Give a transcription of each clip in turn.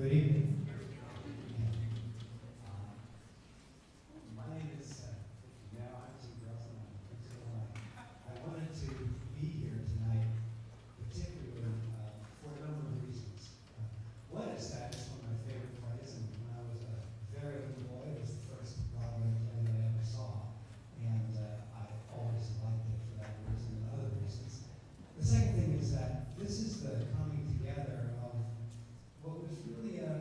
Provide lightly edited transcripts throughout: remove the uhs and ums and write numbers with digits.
Good evening. My name is, now I'm Tim Grelson, I'm the principal. I wanted to be here tonight, particularly for a number of reasons. One is that it's one of my favorite plays, and when I was a very little boy, it was the first Broadway play that I ever saw. And I always liked it for that reason and other reasons. The second thing is that this is the coming together of what was really a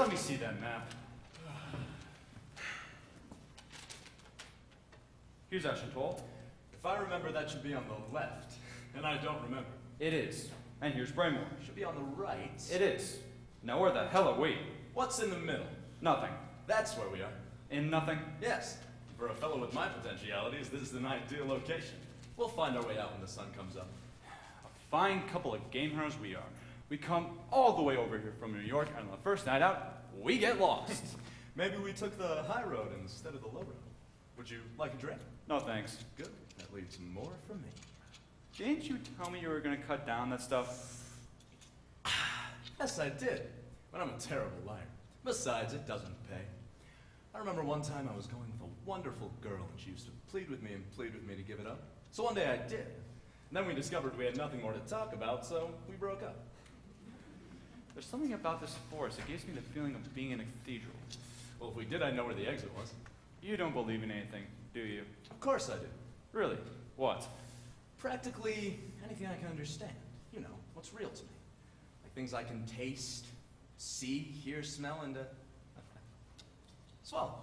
let me see that map. Here's Ashentoll. If I remember, that should be on the left, and I don't remember. It is. And here's Braymore. Should be on the right. It is. Now where the hell are we? What's in the middle? Nothing. That's where we are. In nothing? Yes. For a fellow with my potentialities, this is an ideal location. We'll find our way out when the sun comes up. A fine couple of game hunters we are. We come all the way over here from New York, and on the first night out, we get lost. Maybe we took the high road instead of the low road. Would you like a drink? No thanks. Good. That leaves more for me. Didn't you tell me you were going to cut down that stuff? Yes, I did. But I'm a terrible liar. Besides, it doesn't pay. I remember one time I was going with a wonderful girl, and she used to plead with me to give it up. So one day I did. And then we discovered we had nothing more to talk about, so we broke up. There's something about this forest that gives me the feeling of being in a cathedral. Well, if we did, I'd know where the exit was. You don't believe in anything, do you? Of course I do. Really? What? Practically anything I can understand. You know, what's real to me. Like things I can taste, see, hear, smell, and swallow.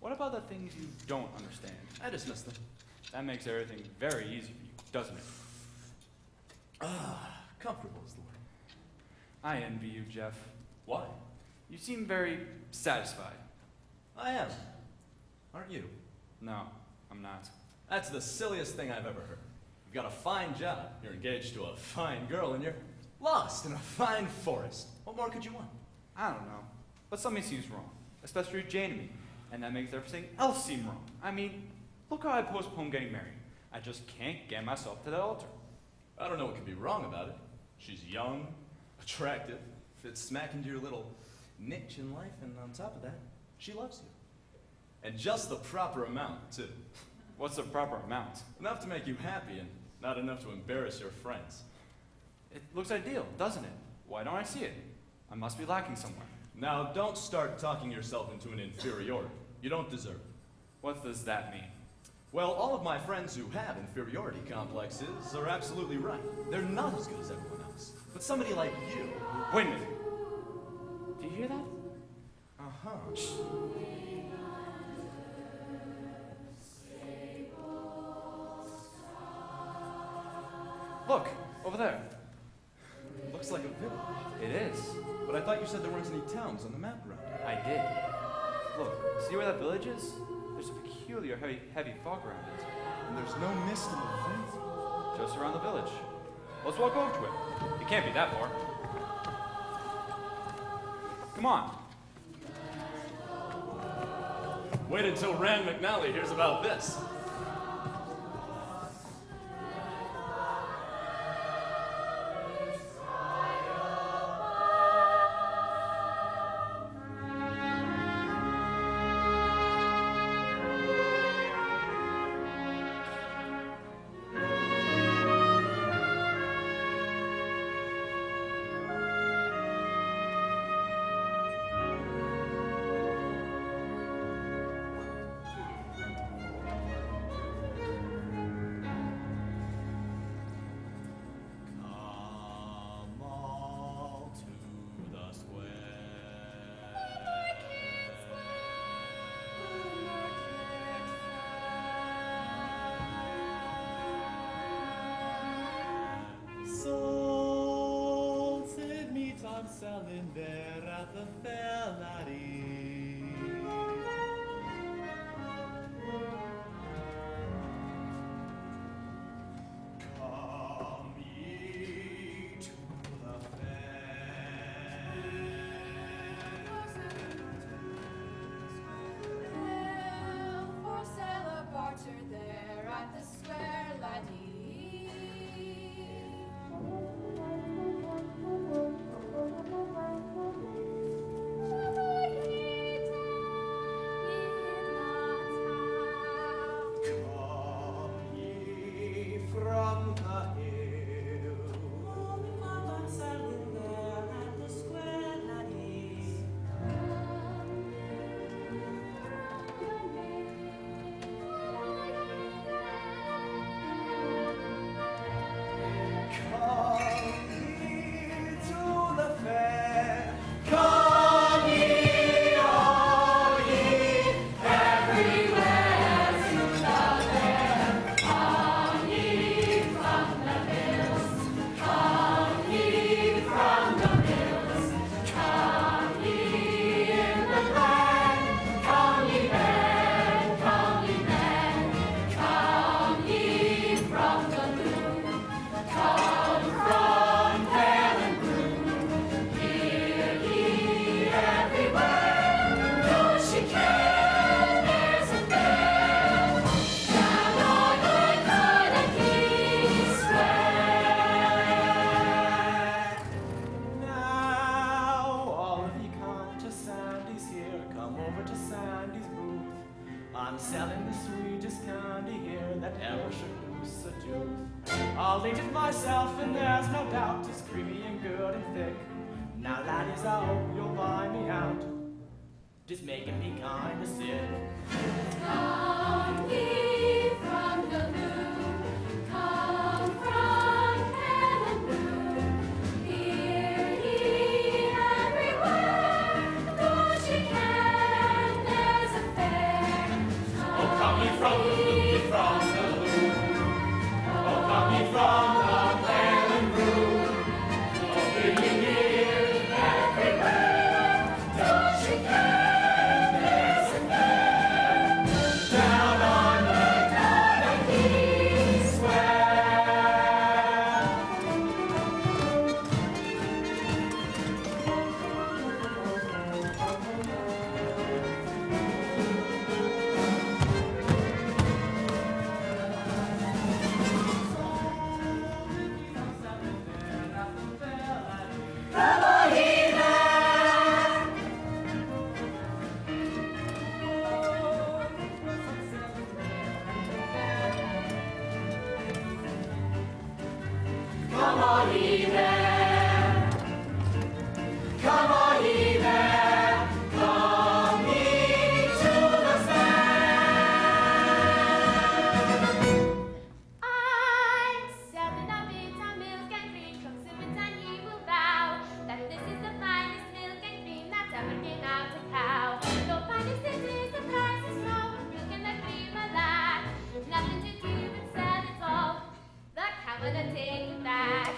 What about the things you don't understand? I dismiss them. That makes everything very easy for you, doesn't it? Comfortable is the word. I envy you, Jeff. Why? You seem very satisfied. I am. Aren't you? No, I'm not. That's the silliest thing I've ever heard. You've got a fine job, you're engaged to a fine girl, and you're lost in a fine forest. What more could you want? I don't know, but something seems wrong, especially with Jane and me, and that makes everything else seem wrong. I mean, look how I postpone getting married. I just can't get myself to that altar. I don't know what could be wrong about it. She's young, attractive, fits smack into your little niche in life, and on top of that, she loves you. And just the proper amount, too. What's the proper amount? Enough to make you happy and not enough to embarrass your friends. It looks ideal, doesn't it? Why don't I see it? I must be lacking somewhere. Now, don't start talking yourself into an inferiority. You don't deserve it. What does that mean? Well, all of my friends who have inferiority complexes are absolutely right. They're not as good as everyone else. But somebody like you... Wait a minute. Do you hear that? Uh-huh. Shh. Look, over there. Looks like a village. It is. But I thought you said there weren't any towns on the map around here. I did. Look, see where that village is? There's a peculiar heavy fog around it. And there's no mist in the village. Just around the village. Let's walk over to it. It can't be that far. Come on. Wait until Rand McNally hears about this. use a tooth. I'll eat it myself, and there's no doubt it's creamy and good and thick. Now, laddies, I hope you'll buy me out. Just making me kinda sick. Come ye from the blue, come from heaven blue. Hear ye everywhere, don't ye care there's a fair? Oh, come ye from the blue, from the blue. Oh, come ye from the heaven blue. Oh, hear ye everywhere, Don't ye care there's a fair? down on the Carnegie square. Come on, ye there! Come on, ye there! Come on, ye there! Come ye to the fair! I'm selling a bit of milk and cream from Simmons, and ye will vow that this is the finest milk and cream that's ever been out a cow. The finest it is, the price is low, milk and the cream alive. Nothing to do but sell it all. The cow will take it back.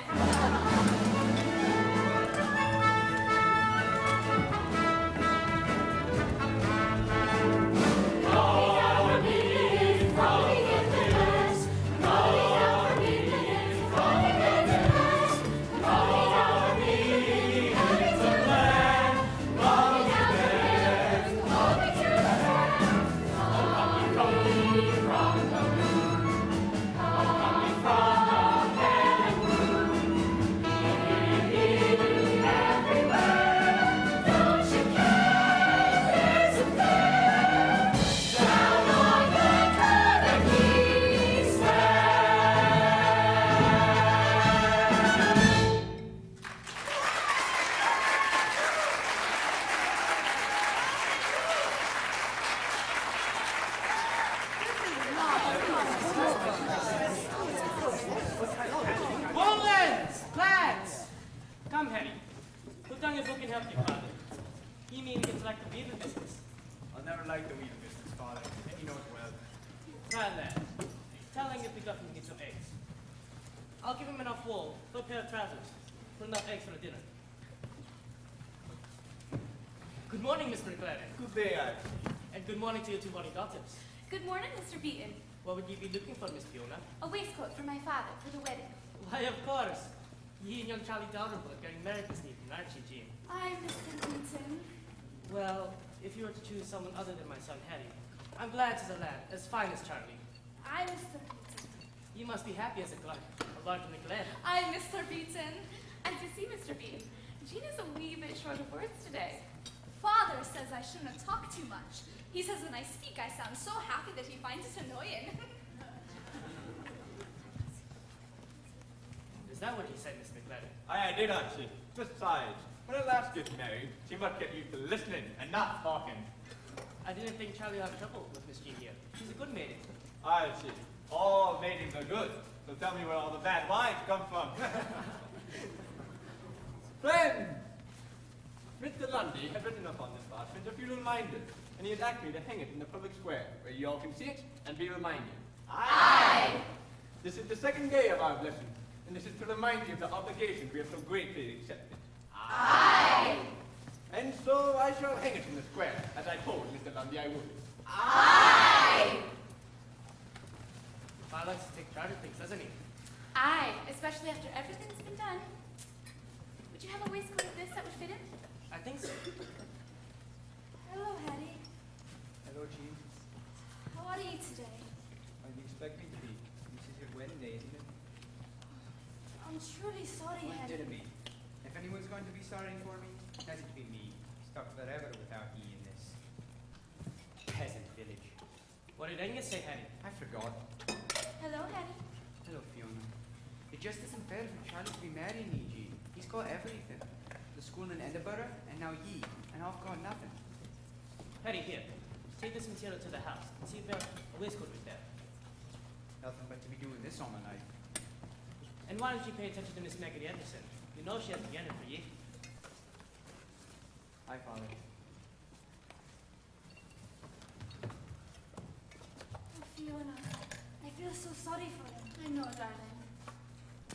Woolens! Plants! Come, Harry. Put down your book and help your father. He means it's like the weaving business. I'll never like the weaving business, Father, and you know it well. Try that. Tell him if the guffin needs some eggs. I'll give him enough wool for a pair of trousers. For enough eggs for a dinner. Good morning, Mr. McLaren. Good day, Alex. And good morning to your two morning daughters. Good morning, Mr. Beaton. What would you be looking for, Miss Fiona? A waistcoat for my father for the wedding. Why, of course. You and young Charlie Dalrymple are getting married this evening, aren't you, Jean? I'm Mr. Beaton. Well, if you were to choose someone other than my son, Harry, I'm glad he's a lad, as fine as Charlie. I'm Mr. Beaton. You must be happy as a clerk, a large in the glen. I'm Mr. Beaton. And to see Mr. Beaton, Jean is a wee bit short of words today. Father says I shouldn't talk too much. He says when I speak, I sound so happy that he finds it annoying. Is that what you said, Miss McLaren? I did actually. Besides, when a lass gets married, she must get used to listening and not talking. I didn't think Charlie would have trouble with Miss Jean here. She's a good maiden. I see. All maidens are good, so tell me where all the bad wives come from. Friend! Mr. Lundy had written upon this parchment a few reminders, and he had asked me to hang it in the public square, where you all can see it and be reminded. Aye! This is the second day of our blessing, and this is to remind you of the obligations we have so gratefully accepted. Aye! And so I shall hang it in the square, as I told Mr. Lundy I would. Aye! Father likes to take charge of things, doesn't he? Aye, especially after everything's been done. Would you have a waistcoat like this that would fit him? I think so. Hello, Hattie. Hello, Jean. How are you today? How do you expect me to be? This is your wedding day, isn't it? I'm truly sorry, What Hattie. did it be? If anyone's going to be sorry for me, let it be me. Stuck forever without ye in this peasant village. What did Angus say, Hattie? I forgot. Hello, Hattie. It just isn't fair for Charlie to be marrying ye, Jean. He's got everything. The school in Edinburgh, and now ye, and I've got nothing. Harry, here. Take this material to the house and see if there's a waistcoat with there. Nothing but to be doing this on a night. And why don't you pay attention to Miss Maggie Anderson? You know she has the yearning for ye. Hi, Father. Oh, Fiona, I feel so sorry for him. I know, darling.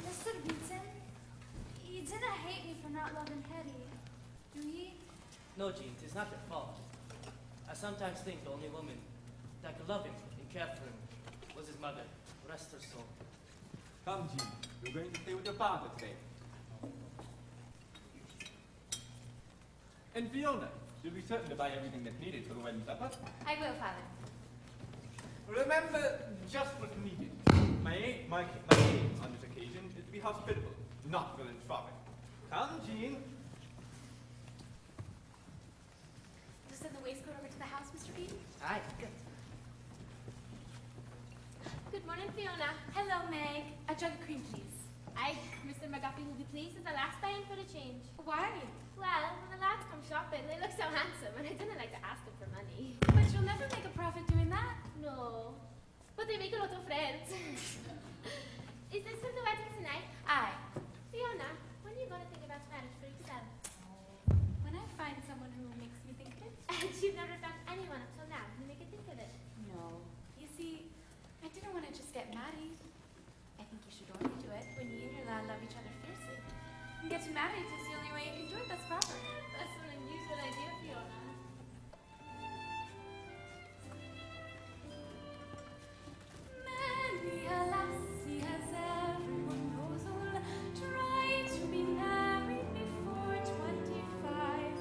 Mr. Beatson, you didn't hate me for not loving Harry, do ye? No, Jean, it's not your fault. I sometimes think the only woman that could love him and care for him was his mother. Rest her soul. Come, Jean. You're going to stay with your father today. And Fiona, you'll be certain to buy everything that's needed for the wedding supper. I will, Father. Remember, just what's needed. My aim on this occasion is to be hospitable, not philanthropic. Come, Jean. Just send the waistcoat over to the house, Mr. Bean. Aye, good. Good morning, Fiona. Hello, Meg. A jug of cream, please. Mr. McGuffey will be pleased at the last buy in for the change. Why? Well, when the lads come shopping, they look so handsome, and I didn't like to ask them for money. But you'll never make a profit doing that. No, but they make a lot of friends. Is this for the wedding tonight? Aye. Fiona, when are you going to think about marriage for yourself? When I find someone who makes me think of it. And you've never found anyone up till now who make you think of it. No. You see, I didn't want to just get married. I think you should only do it when you and your lad love each other fiercely. And getting married is the only way you can do it that's proper. That's an unusual idea, Fiona. Many a lassie, as everyone knows, will try to be married before 25.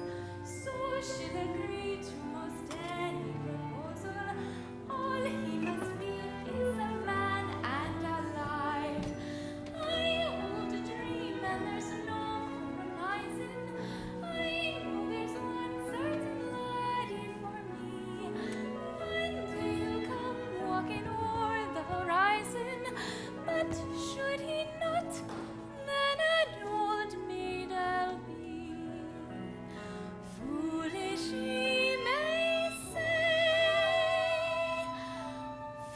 So she'll agree to most any proposal. All he must be is a man and alive. I hold a dream and there's no compromising. I know there's one certain laddie for me. One day he'll come walking o'er the horizon. But should he not, then an old maid I'll be. Foolish he may say,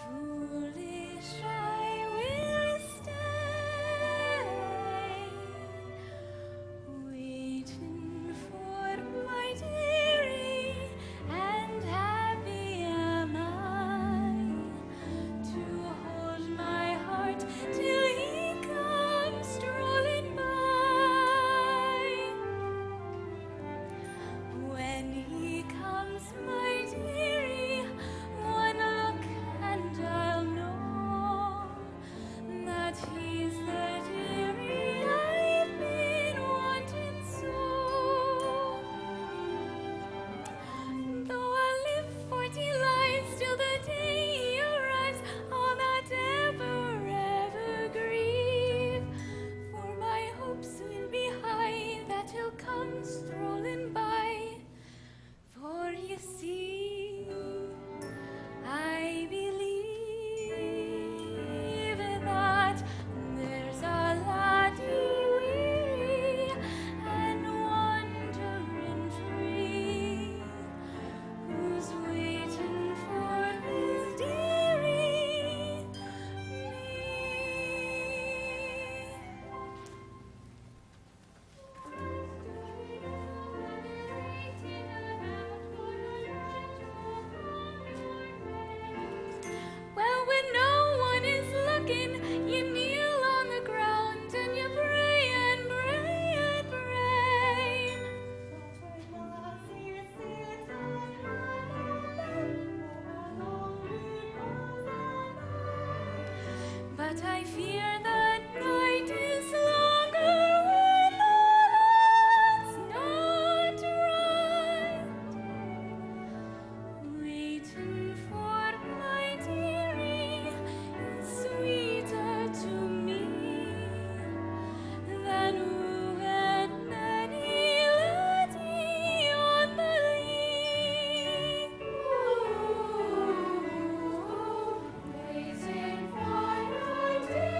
foolish I will stay, waiting for my dearie, and happy am I to hold my heart till he comes strolling by. When he comes, my dearie, one look and I'll know that he's the dearie I've been wanting so. Though I live 40 lives till the day he arrives, I'll not ever grieve, for my hopes will be high that he'll come strolling by. For you see, I believe that there's a laddie weary and wandering free, who's waiting for his dearie, Well, when no one is looking, you kneel on the ground and you pray and pray and pray. But I fear that night is longer when all that's not right. Waiting for my dearie is sweeter to me than when any laddie on the lea. Waiting for my dearie.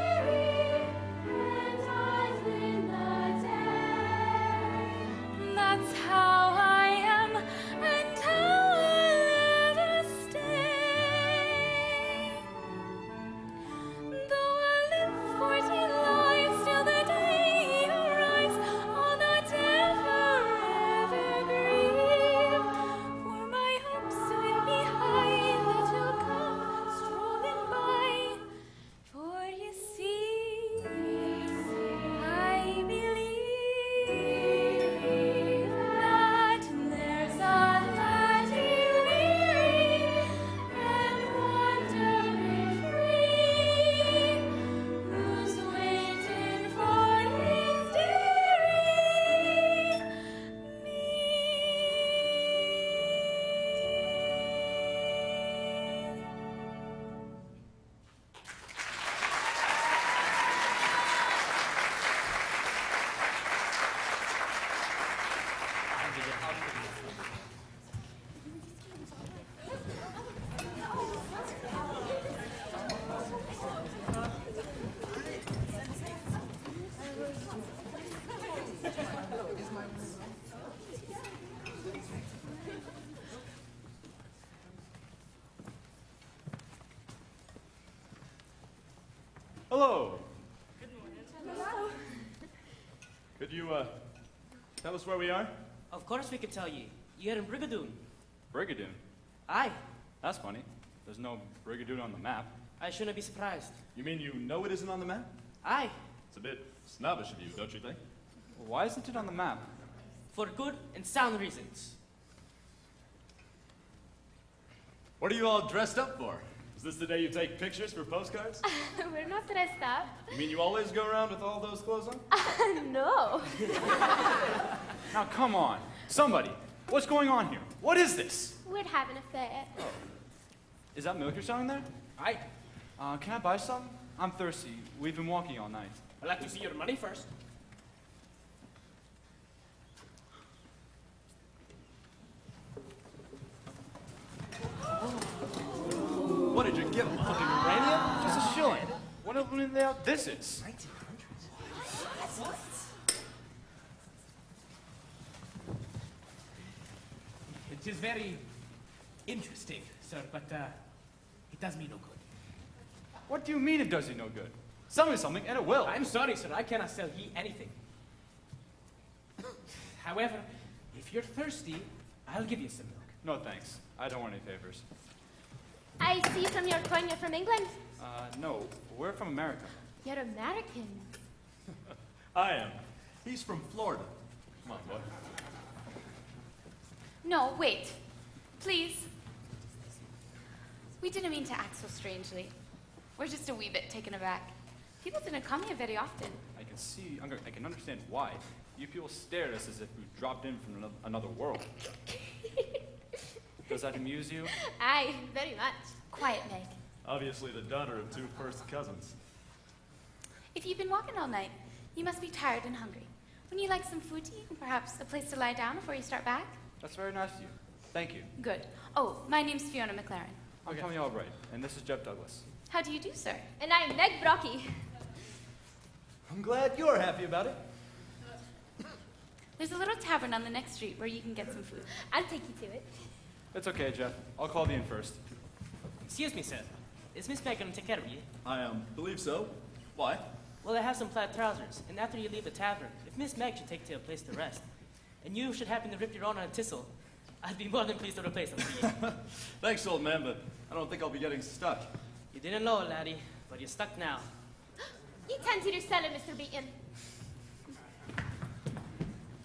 Hello. Hello. Could you, tell us where we are? Of course we could tell you. You're in Brigadoon. Brigadoon? Aye. That's funny. There's no Brigadoon on the map. I shouldn't be surprised. You mean you know it isn't on the map? Aye. It's a bit snobbish of you, don't you think? Why isn't it on the map? For good and sound reasons. What are you all dressed up for? Is this the day you take pictures for postcards? We're not dressed up. You mean you always go around with all those clothes on? No. Now come on. Somebody. What's going on here? What is this? We're having a fair. Is that milk you're selling there? Aye. Can I buy some? I'm thirsty. We've been walking all night. I'd like to see your money first. What did you give him? Fucking uranium? Just a shilling. What a loony layout this is. It is very interesting, sir, but it does me no good. What do you mean it does you no good? Sell me something and it will. I'm sorry, sir, I cannot sell ye anything. However, if you're thirsty, I'll give you some milk. No thanks. I don't want any favors. I see from your coin you're from England. No. We're from America. You're American. I am. He's from Florida. Come on, boy. No, wait. Please. We didn't mean to act so strangely. We're just a wee bit taken aback. People didn't come here very often. I can understand why. You people stare at us as if we dropped in from another world. Does that amuse you? Aye, very much. Quiet, Meg. Obviously the daughter of two first cousins. If you've been walking all night, you must be tired and hungry. Wouldn't you like some food to eat and perhaps a place to lie down before you start back? That's very nice of you. Thank you. Good. Oh, my name's Fiona McLaren. I'm Tommy Albright, and this is Jeff Douglas. How do you do, sir? And I'm Meg Brocky. I'm glad you're happy about it. There's a little tavern on the next street where you can get some food. I'll take you to it. It's okay, Jeff. I'll call the inn first. Excuse me, sir. Is Miss Meg going to take care of you? I believe so. Why? Well, I have some plaid trousers, and after you leave the tavern, if Miss Meg should take you to a place to rest, and you should happen to rip your own on a thistle, I'd be more than pleased to replace them for you. Thanks, old man, but I don't think I'll be getting stuck. You didn't know it, laddie, but you're stuck now. You can't either sell it, Mr. Beaton.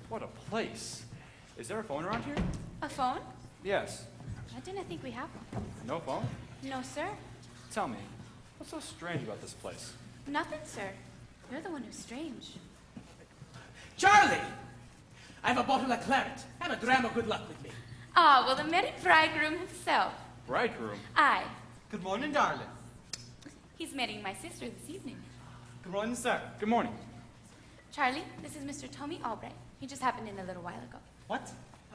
What a place. Is there a phone around here? A phone? Yes. I didn't think we have one. No phone? No, sir. Tell me, what's so strange about this place? Nothing, sir. You're the one who's strange. Charlie! I have a bottle of claret and a dram of good luck with me. Ah, well, the merry bridegroom himself. Bridegroom? Aye. Good morning, darling. He's marrying my sister this evening. Good morning, sir. Good morning. Charlie, this is Mr. Tommy Albright. He just happened in a little while ago. What?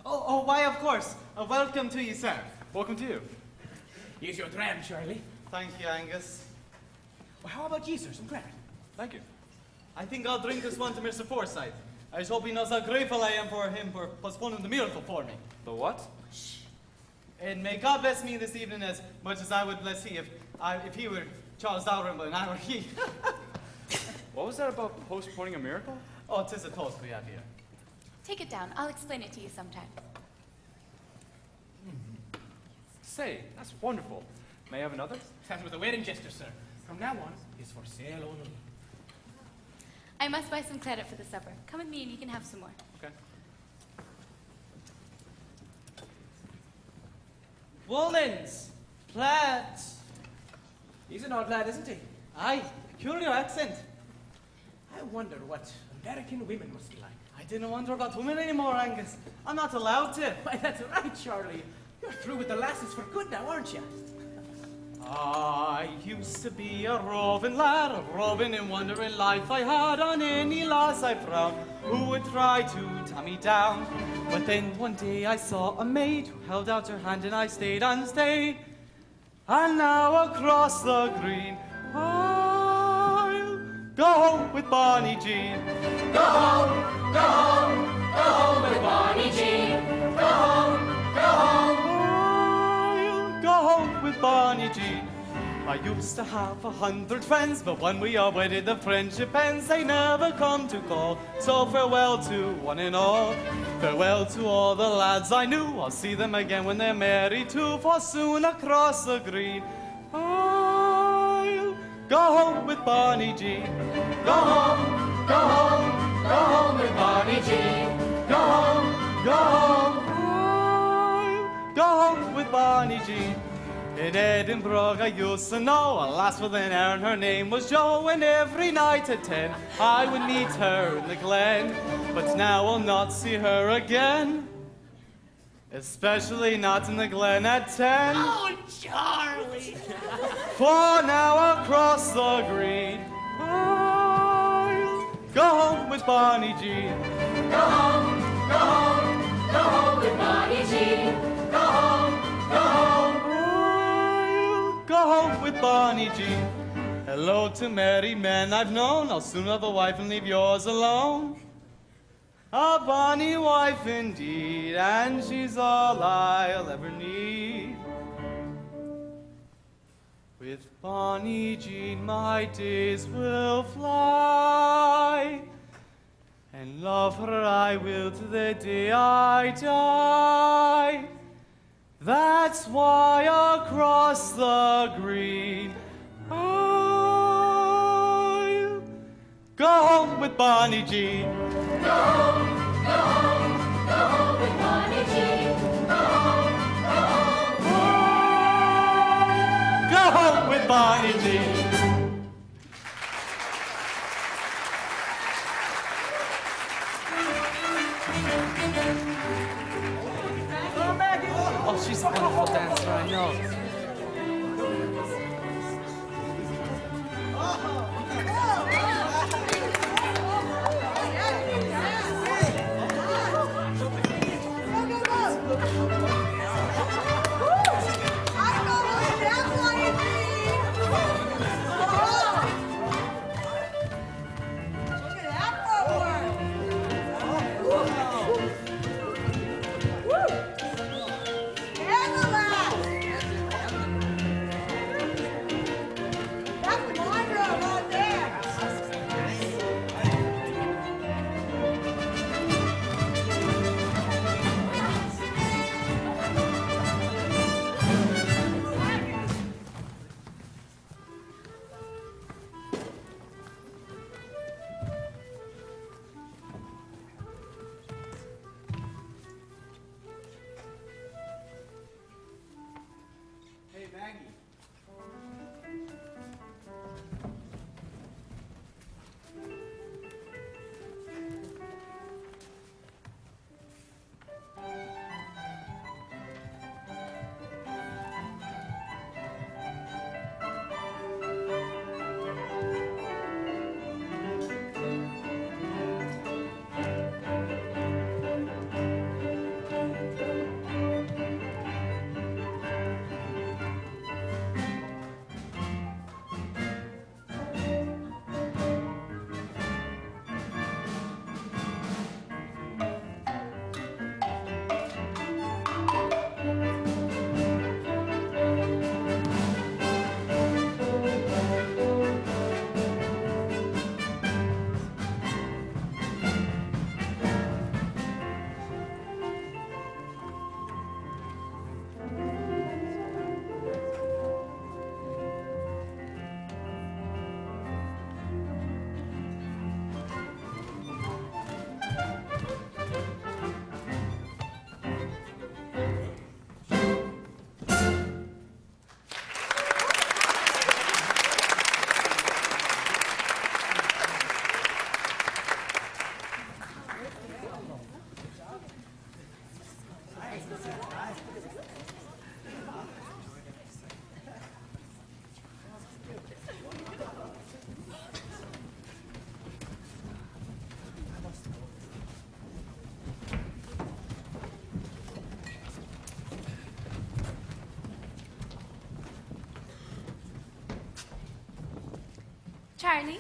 Oh, why, of course. Welcome to you, sir. Welcome to you. Here's your dram, Charlie. Thank you, Angus. Well, how about ye, sir? Some claret? Thank you. I think I'll drink this one to Mr. Forsyth. I just hope he knows how grateful I am for him for postponing the miracle for me. The what? And may God bless me this evening as much as I would bless he if he were Charles Dalrymple and I were he. What was that about postponing a miracle? Oh, 'tis a toast we have here. Take it down. I'll explain it to you sometime. Say, that's wonderful. May I have another? That was a wedding gesture, sir. From now on, it's for sale only. I must buy some claret for the supper. Come with me and you can have some more. Okay. Woolens, plaids. He's an odd lad, isn't he? Aye, peculiar accent. I wonder what American women must be like. I didn't wonder about women anymore, Angus. I'm not allowed to. Why, that's right, Charlie. You're through with the lasses for good now, aren't you? I used to be a roving lad, a roving and wandering life I had on any lass I frowned, who would try to tie me down. But then one day I saw a maid who held out her hand and I stayed and stayed. And now across the green, I'll go home with Bonnie Jean. Go home, go home, go home with Bonnie Jean. Go home, go home. I'll go home with Bonnie Jean. I used to have 100 friends, but when we are wedded, the friendship ends. They never come to call. So farewell to one and all. Farewell to all the lads I knew. I'll see them again when they're married too. For soon across the green, I'll go home with Barney G. Go home, go home, go home with Barney G. Go home, Go home, I'll go home with Barney G. In Edinburgh I used to know a lass with an Erin, her name was Jo, and every night at 10 I would meet her in the glen. But now I'll not see her again, especially not in the glen at 10. Oh, Charlie! For now across the green, I'll go home with Barney G. Go home, go home, go home with Barney G. Go home, go home. I'll go home with Barney G. Hello to married men I've known. I'll soon have a wife and leave yours alone. A bonny wife indeed, and she's all I'll ever need. With Bonnie Jean my days will fly, and love her I will to the day I die. That's why across the green I'll go home with Bonnie Jean. Go home, go home, go home with Barney G. Go home, go home. Go home with Bonnie Jean. Oh, she's a wonderful dancer, I know. Hey, Maggie. Charlie,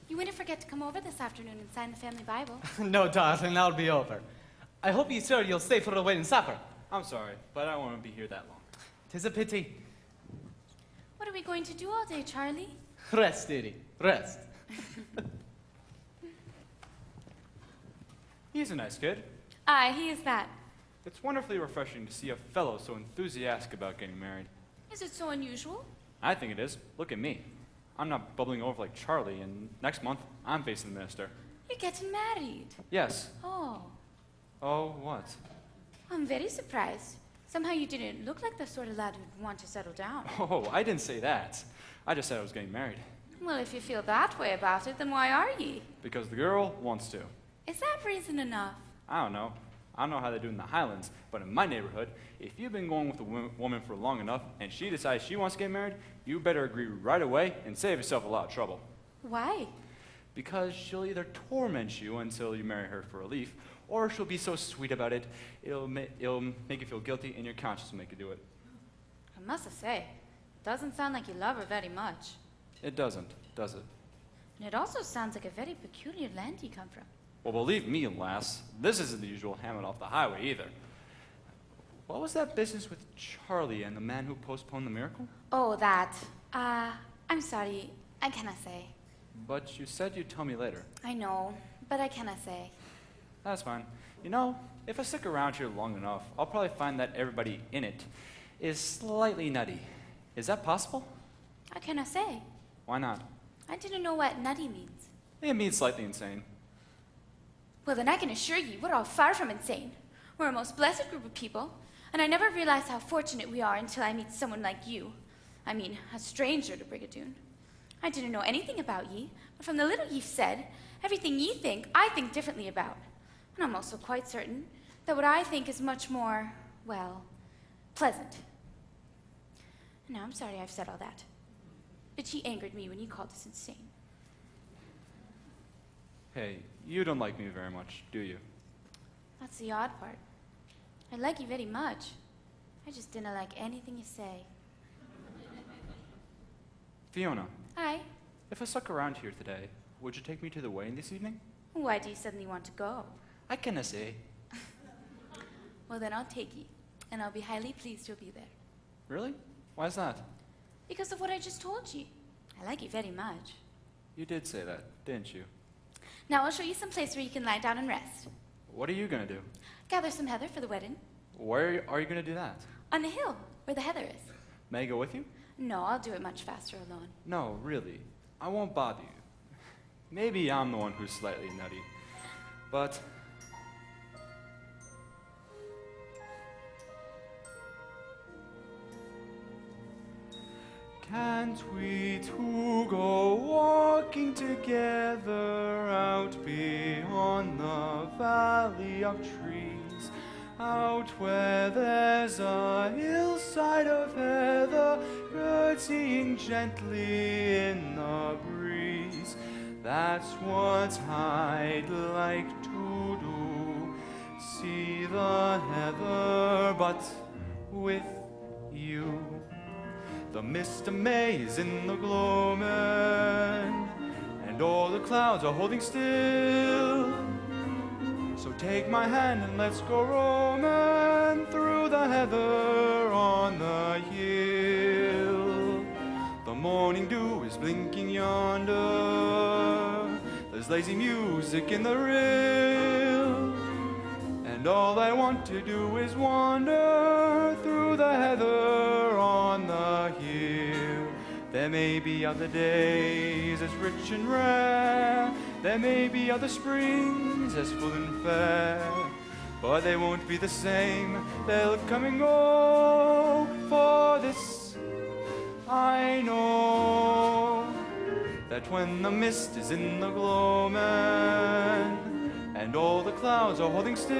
you wouldn't forget to come over this afternoon and sign the family Bible. No, darling, I'll be over. I hope you, sir, you'll stay for the wedding supper. I'm sorry, but I don't want to be here that long. 'Tis a pity. What are we going to do all day, Charlie? Rest, Eddie, rest. He's a nice kid. Aye, he is that. It's wonderfully refreshing to see a fellow so enthusiastic about getting married. Is it so unusual? I think it is. Look at me. I'm not bubbling over like Charlie, and next month, I'm facing the minister. You're getting married. Yes. Oh, Oh, what? I'm very surprised. Somehow you didn't look like the sort of lad who'd want to settle down. Oh, I didn't say that. I just said I was getting married. Well, if you feel that way about it, then why are ye? Because the girl wants to. Is that reason enough? I don't know. I don't know how they do in the Highlands, but in my neighborhood, if you've been going with a woman for long enough and she decides she wants to get married, you better agree right away and save yourself a lot of trouble. Why? Because she'll either torment you until you marry her for relief, or she'll be so sweet about it, it'll make you feel guilty and your conscience will make you do it. I must say, it doesn't sound like you love her very much. It doesn't, does it? And it also sounds like a very peculiar land you come from. Well, believe me, lass, this isn't the usual hamlet off the highway either. What was that business with Charlie and the man who postponed the miracle? Oh, that. I'm sorry. I cannot say. But you said you'd tell me later. I know, but I cannot say. That's fine. You know, if I stick around here long enough, I'll probably find that everybody in it is slightly nutty. Is that possible? I cannot say. Why not? I didn't know what nutty means. It means slightly insane. Well, then I can assure you, we're all far from insane. We're a most blessed group of people, and I never realized how fortunate we are until I meet someone like you. I mean, a stranger to Brigadoon. I didn't know anything about ye, but from the little ye've said, everything ye think, I think differently about. And I'm also quite certain that what I think is much more, well, pleasant. And now I'm sorry I've said all that. But ye angered me when you called us insane. Hey, you don't like me very much, do you? That's the odd part. I like you very much. I just didn't like anything you say. Fiona, Aye. if I stuck around here today, would you take me to the wedding this evening? Why do you suddenly want to go? I cannot say. Well, then I'll take ye, and I'll be highly pleased you'll be there. Really? Why is that? Because of what I just told you. I like you very much. You did say that, didn't you? Now I'll show you some place where you can lie down and rest. What are you gonna do? Gather some heather for the wedding. Where are you gonna do that? On the hill, where the heather is. May I go with you? No, I'll do it much faster alone. No, really. I won't bother you. Maybe I'm the one who's slightly nutty. But can't we two go walking together out beyond the valley of trees? Out where there's a hillside of heather curtsying gently in the breeze. That's what I'd like to do. See the heather, but with you. The mist of May is in the gloaming, and all the clouds are holding still. So take my hand and let's go roaming through the heather on the hill. The morning dew is blinking yonder. There's lazy music in the rill. And all I want to do is wander through the heather on the hill. There may be other days as rich and rare. There may be other springs as full and fair. But they won't be the same. They'll come and go. For this I know, that when the mist is in the gloaming, and all the clouds are holding still,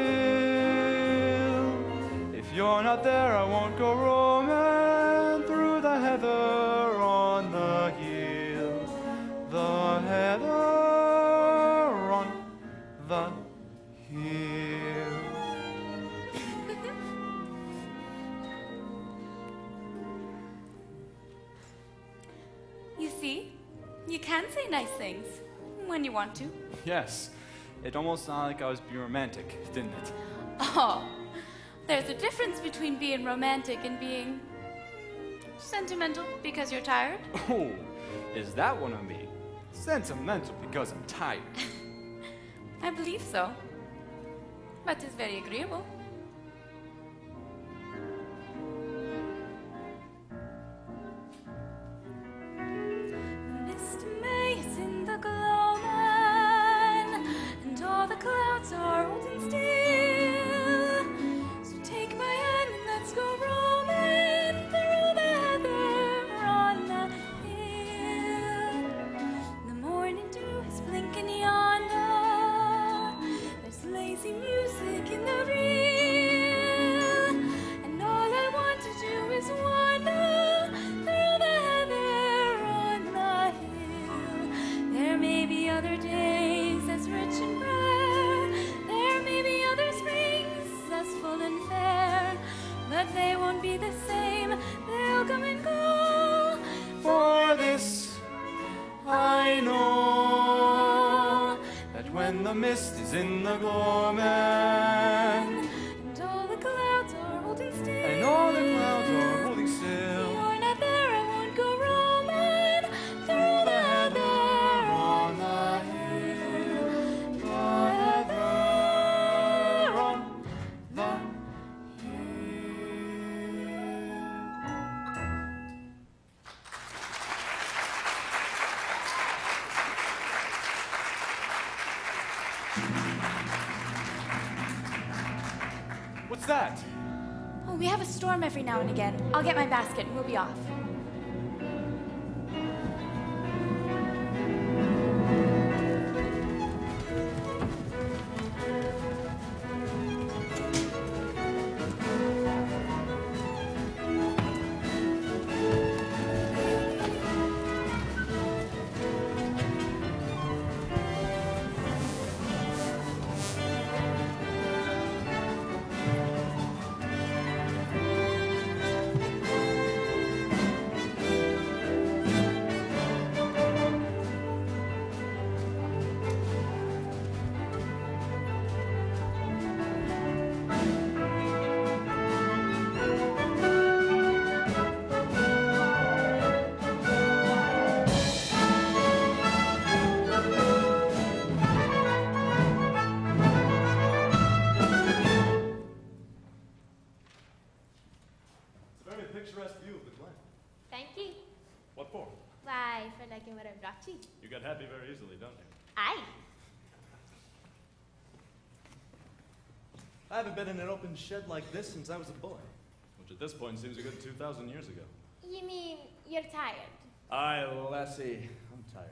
if you're not there, I won't go roaming through the heather on the hill. The heather on the hill. You see, you can say nice things when you want to. Yes, it almost sounded like I was being romantic, didn't it? Oh, there's a difference between being romantic and being Sentimental because you're tired? Oh, is that what I mean? Sentimental because I'm tired. I believe so. But it's very agreeable. Mist May is in the gloaming, and all the clouds are holding still. So take my hand and let's go roaming through the heather on the hill. The morning dew is blinking yonder. There's lazy music in the reel, and all I want to do is wander through the heather on the hill. There may be other days as rich and rare. There may be other springs as full and fair, but they won't be the same. They'll come and go. For this I know that when the mist is in the gloaming And all the clouds are holding still. and all the clouds are holding still, You're not there, I won't go roaming through the heather on the hill. The heather on the What's that? Oh, we have a storm every now and again. I'll get my basket and we'll be off. It's a very picturesque view of the glen. Thank you. What for? Why, for liking what I brought you. You get happy very easily, don't you? Aye. I haven't been in an open shed like this since I was a boy, which at this point seems a good 2,000 years ago. You mean you're tired? Aye, lassie, I'm tired.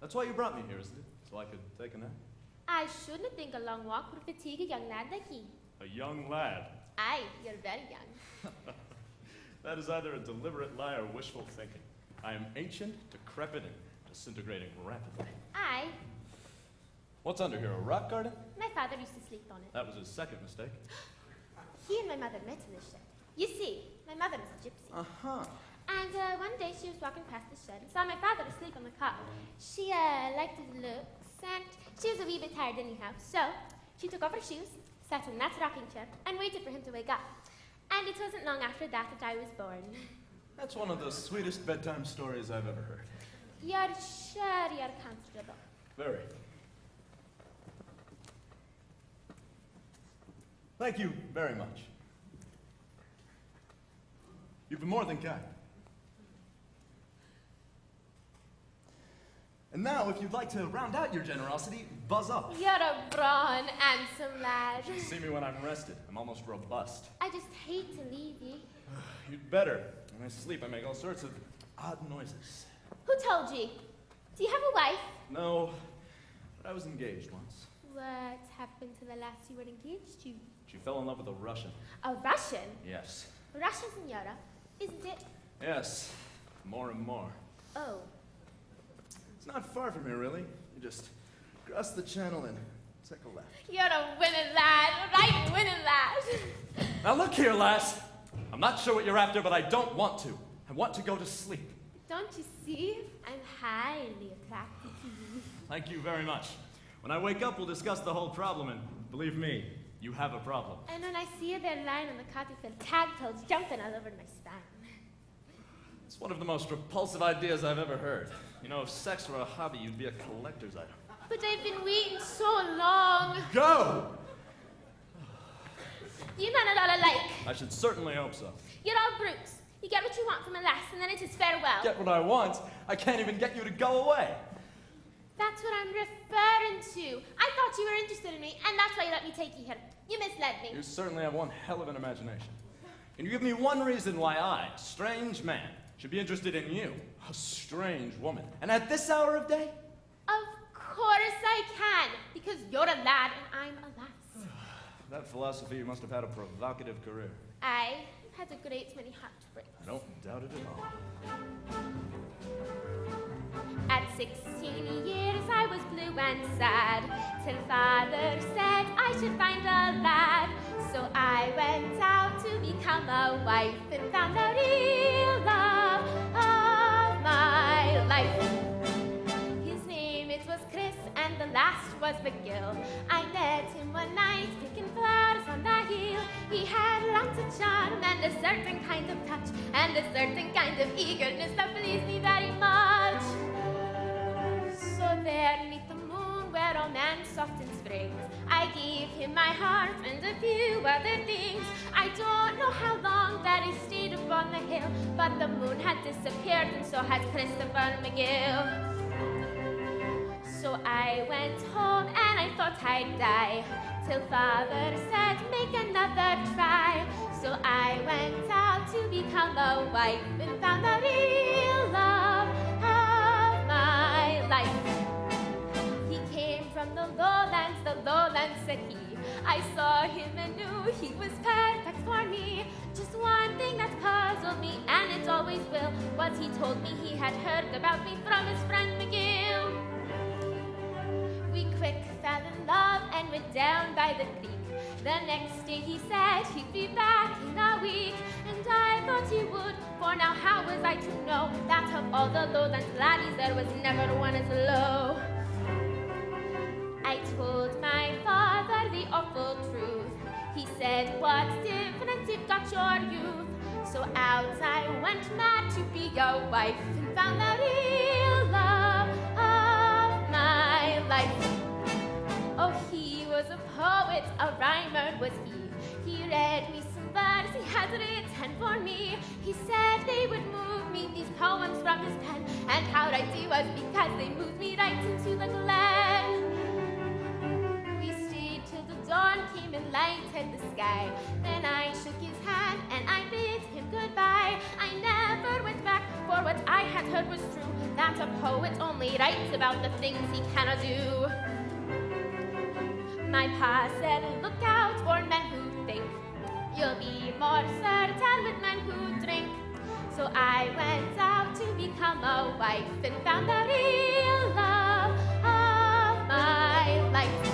That's why you brought me here, isn't it? So I could take a nap? I shouldn't think a long walk would fatigue a young lad like you. A young lad. Aye, you're very young. That is either a deliberate lie or wishful thinking. I am ancient, decrepit, and disintegrating rapidly. Aye, What's under here, a rock garden? my father used to sleep on it. That was his second mistake. He and my mother met in the shed. You see, my mother was a gypsy. Uh-huh. And one day she was walking past the shed and saw my father asleep on the cot. She liked his looks, and she was a wee bit tired anyhow. So she took off her shoes, sat in that rocking chair, and waited for him to wake up. And it wasn't long after that that I was born. That's one of the sweetest bedtime stories I've ever heard. You're sure you're comfortable? Very. Thank you very much. You've been more than kind. And now, if you'd like to round out your generosity, buzz up. You're a brawn, handsome lad. See me when I'm rested. I'm almost robust. I just hate to leave you. You'd better. When I sleep, I make all sorts of odd noises. Who told you? Do you have a wife? No, but I was engaged once. What happened to the lass you were engaged to? She fell in love with a Russian. A Russian? Yes. Russian senora, isn't it? Yes. More and more. Oh. It's not far from here, really. You just cross the channel and take a left. You're a winning lad, right winning lad. Now look here, lass. I'm not sure what you're after, but I don't want to. I want to go to sleep. Don't you see? I'm highly attracted to you. Thank you very much. When I wake up, we'll discuss the whole problem, and believe me, you have a problem. And when I see you there lying on the cot, you feel tadpoles jumping all over my spine. It's one of the most repulsive ideas I've ever heard. You know, if sex were a hobby, you'd be a collector's item. But I've been waiting so long. Go! You men are all alike. I should certainly hope so. You're all brutes. You get what you want from a lass, and then it is farewell. Get what I want? I can't even get you to go away. That's what I'm referring to. I thought you were interested in me, and that's why you let me take you here. You misled me. You certainly have one hell of an imagination. Can you give me one reason why I, a strange man, should be interested in you, a strange woman, and at this hour of day? Of course I can, because you're a lad and I'm a lass. That philosophy, you must have had a provocative career. I had a great many heartbreaks. I don't doubt it at all. At 16 years I was blue and sad, till father said I should find a lad. So I went out to become a wife and found the real love of my life. His name it was Chris and the last was McGill. I met him one night picking flowers on the hill. He had lots of charm and a certain kind of touch and a certain kind of eagerness that pleased me very much. So there neath the moon where romance often springs, I gave him my heart and a few other things. I don't know how long that he stayed upon the hill, but the moon had disappeared and so had Christopher McGill. So I went home and I thought I'd die, till father said make another try. So I went out to become a wife and found the real love of my life. He came from the lowlands said he. I saw him and knew he was perfect for me. Just one thing that puzzled me, and it always will, was he told me he had heard about me from his friend McGill. We quick fell in love and went down by the creek. The next day he said he'd be back in a week, and I thought he would, for now how was I to know that of all the lowlands laddies there was never one as low. I told my father the awful truth. He said, what's different if got your youth? So out I went mad to be a wife and found the real love of my life. Oh, he was a poet, a rhymer was he. He read me some verse he had written for me. He said they would move me, these poems from his pen, and how right he was because they moved me right into the glen. We stayed till the dawn came and lighted the sky. Then I shook his hand and I bid him goodbye. I never went back, for what I had heard was true, that a poet only writes about the things he cannot do. My pa said, look out for men who think. You'll be more certain with men who drink. So I went out to become a wife and found the real love of my life.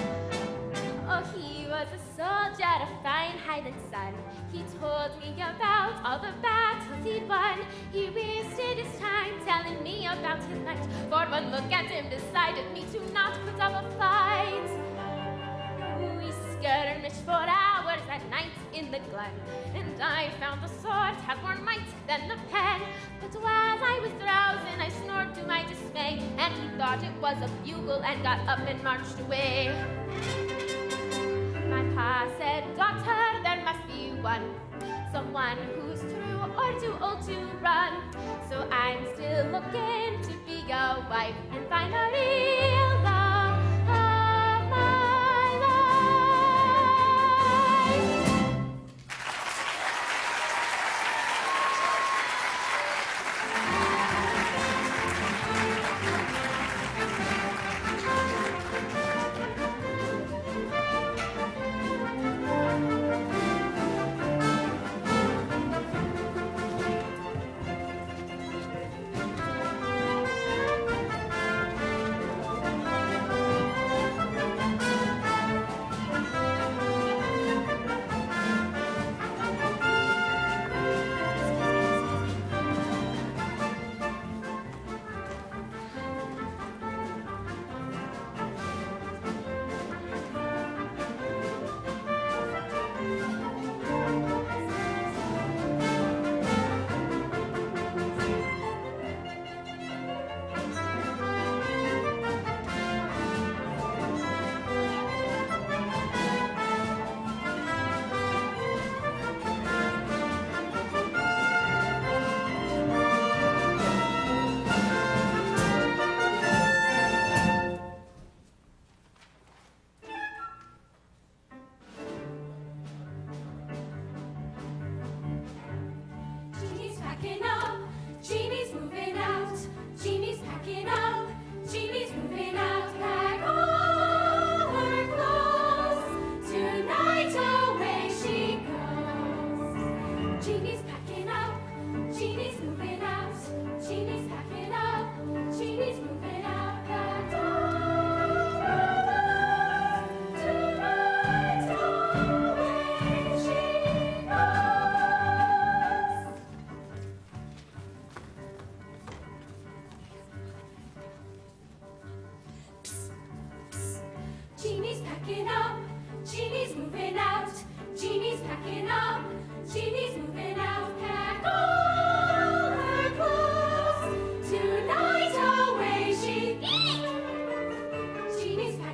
Oh, he was a soldier, a fine Highland son. He told me about all the battles he'd won. He wasted his time telling me about his might, for one look at him decided me to not put up a fight. We skirmished for hours at night in the glen, and I found the sword had more might than the pen. But while I was drowsing, I snored to my dismay, and he thought it was a bugle and got up and marched away. My pa said, daughter, there must be one, someone who's true or too old to run. So I'm still looking to be a wife and find a real love of my life.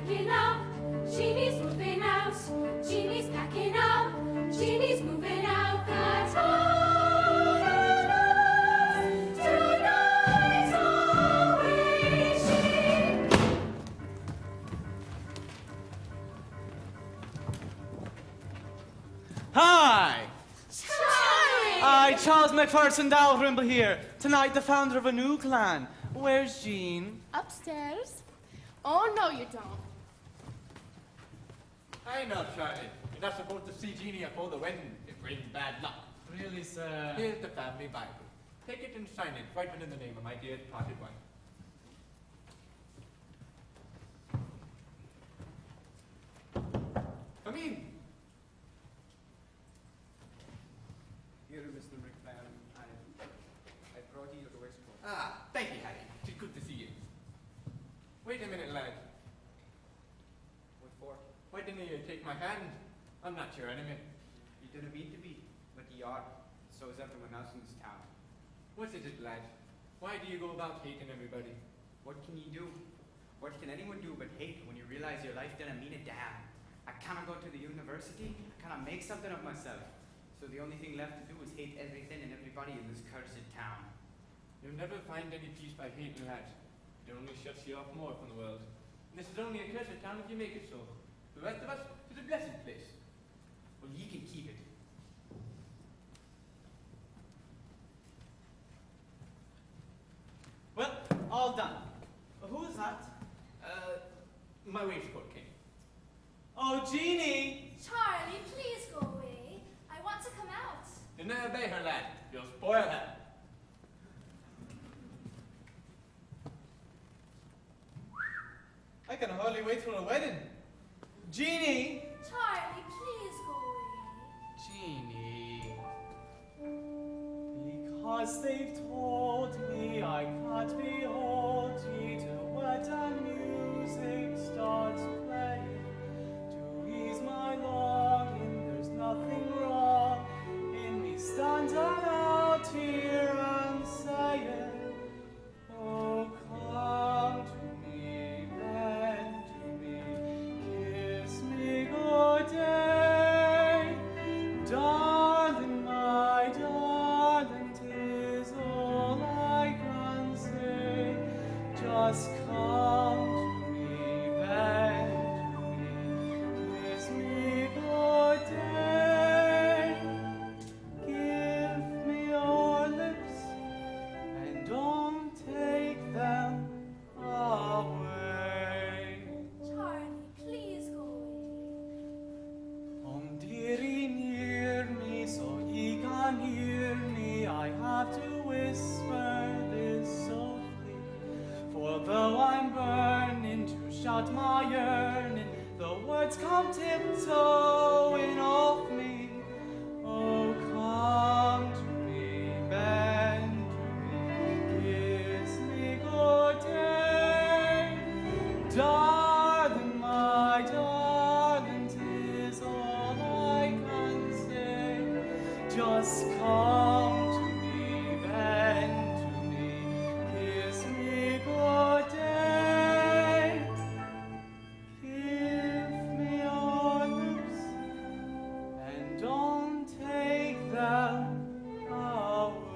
picking up. Jeannie's moving out. Jeannie's packing up. Jeannie's moving out. The tonight's always she. Hi! Charlie! I, Charles McPherson Dalrymple here. Tonight, the founder of a new clan. Where's Jean? Upstairs? Oh, no, you don't. I know, Charlie. You're not supposed to see Jeannie before the wedding. It brings bad luck. Really, sir? Here's the family Bible. Take it and sign it, right in the name of my dear departed wife. Come in. Here, Mr. McMahon, I brought you the waistcoat. Ah, thank you, Harry. It's good to see you. Wait a minute, lad. What for? Why didn't you take my hand? I'm not your enemy. You didn't mean to be, but you are. So is everyone else in this town. What is it, lad? Why do you go about hating everybody? What can you do? What can anyone do but hate when you realize your life didn't mean a damn? I cannot go to the university. I cannot make something of myself. So the only thing left to do is hate everything and everybody in this cursed town. You'll never find any peace by hating, lad. It only shuts you off more from the world. This is only a cursed town if you make it so. The rest of us is a blessed place. Well, ye can keep it. Well, all done. Who is that? My waistcoat king. Oh, Jeannie! Charlie, please go away. I want to come out. Do not obey her, lad. You'll spoil her. I can hardly wait for a wedding. Jeannie! Charlie, please go away. Jeannie. Because they've told me I can't behold ye till wet and music starts playing. To ease my longing, there's nothing wrong in me standing out here and saying, oh, come to me, bend to me, kiss me good day. Darling, my darling, 'tis all I can say. Just come to me, bend to me, kiss me good day. Give me your lips and don't take them away. Charlie, please go away. Come, dearie, near me, so ye can hear me. I have to whisper this softly. For though I'm burning to shout my yearning, the words come tiptoeing off me. Oh, come to me, bend to me, kiss me good day. Darling, my darling, 'tis all I can say. Just come to me, bend to me, kiss me good day. Give me your lips and don't take them away.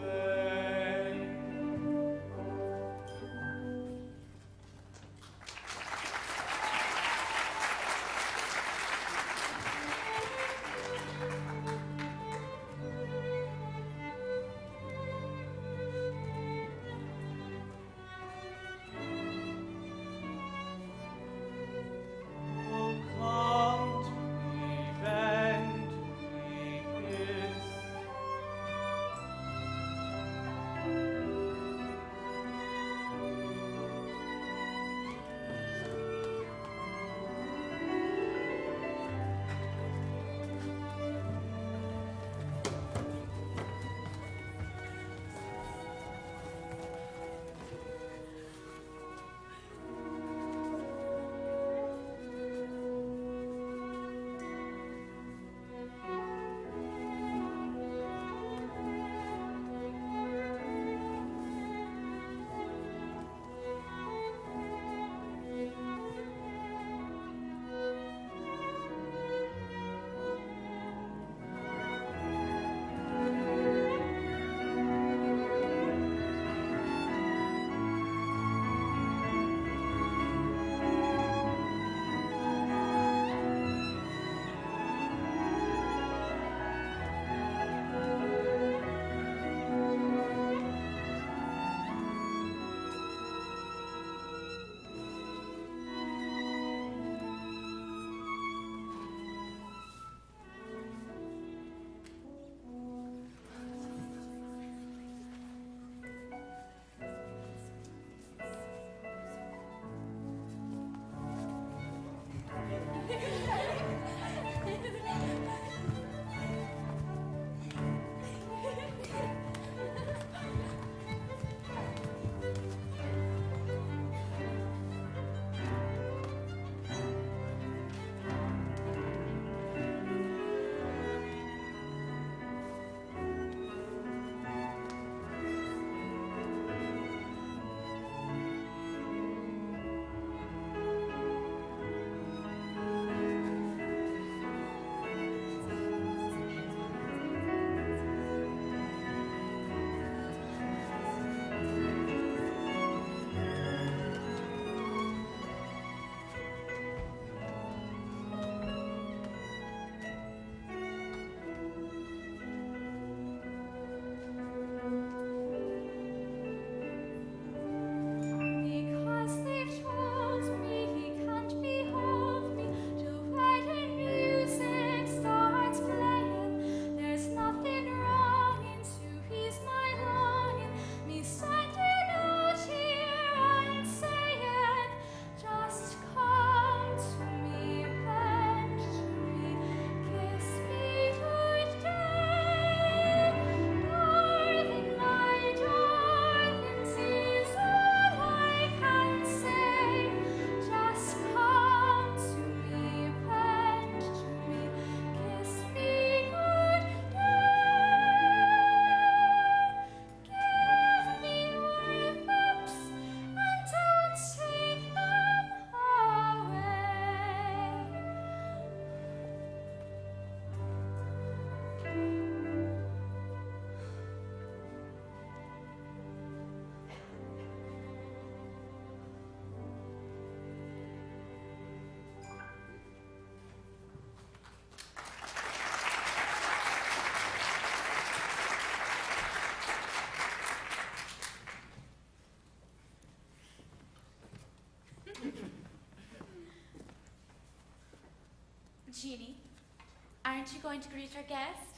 Jeannie, aren't you going to greet our guest?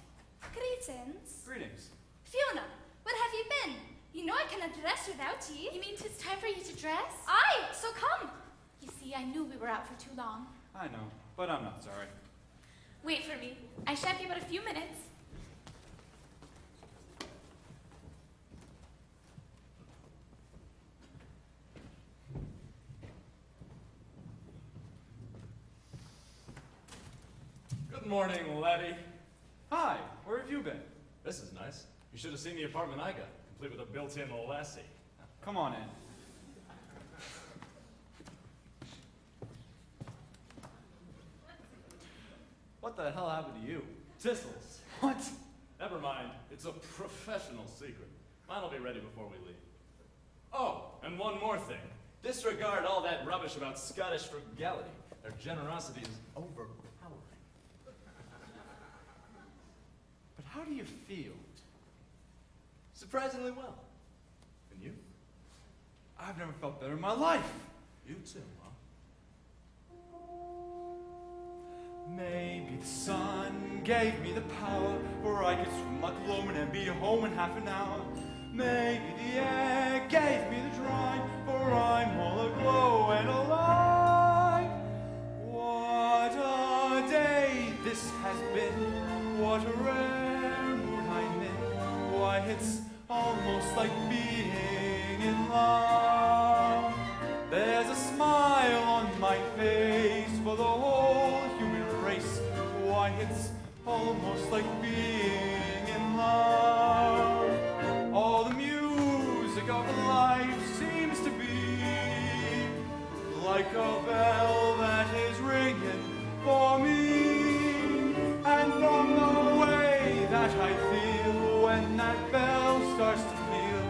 Greetings. Greetings. Fiona, where have you been? You know I cannot dress without ye. You mean 'tis time for you to dress? Aye, so come. You see, I knew we were out for too long. I know, but I'm not sorry. Wait for me. I shan't be but a few minutes. Good morning, laddie. Hi, where have you been? This is nice. You should have seen the apartment I got, complete with a built-in lassie. Come on in. What the hell happened to you? Thistles. What? Never mind. It's a professional secret. Mine'll be ready before we leave. Oh, and one more thing. Disregard all that rubbish about Scottish frugality. Their generosity is overpowering. But how do you feel? Surprisingly well. And you? I've never felt better in my life. You too, huh? Maybe the sun gave me the power where I could swim like a loon and be home in half an hour. Maybe the air gave me the drive, for I'm all aglow and alive. What a day this has been, what a rare mood I'm in. Why, it's almost like being in love. There's a smile on my face for the whole human race. Why, it's almost like being in love. All the music of life seems to be like a bell that is ringing for me. And from the way that I feel when that bell starts to peal,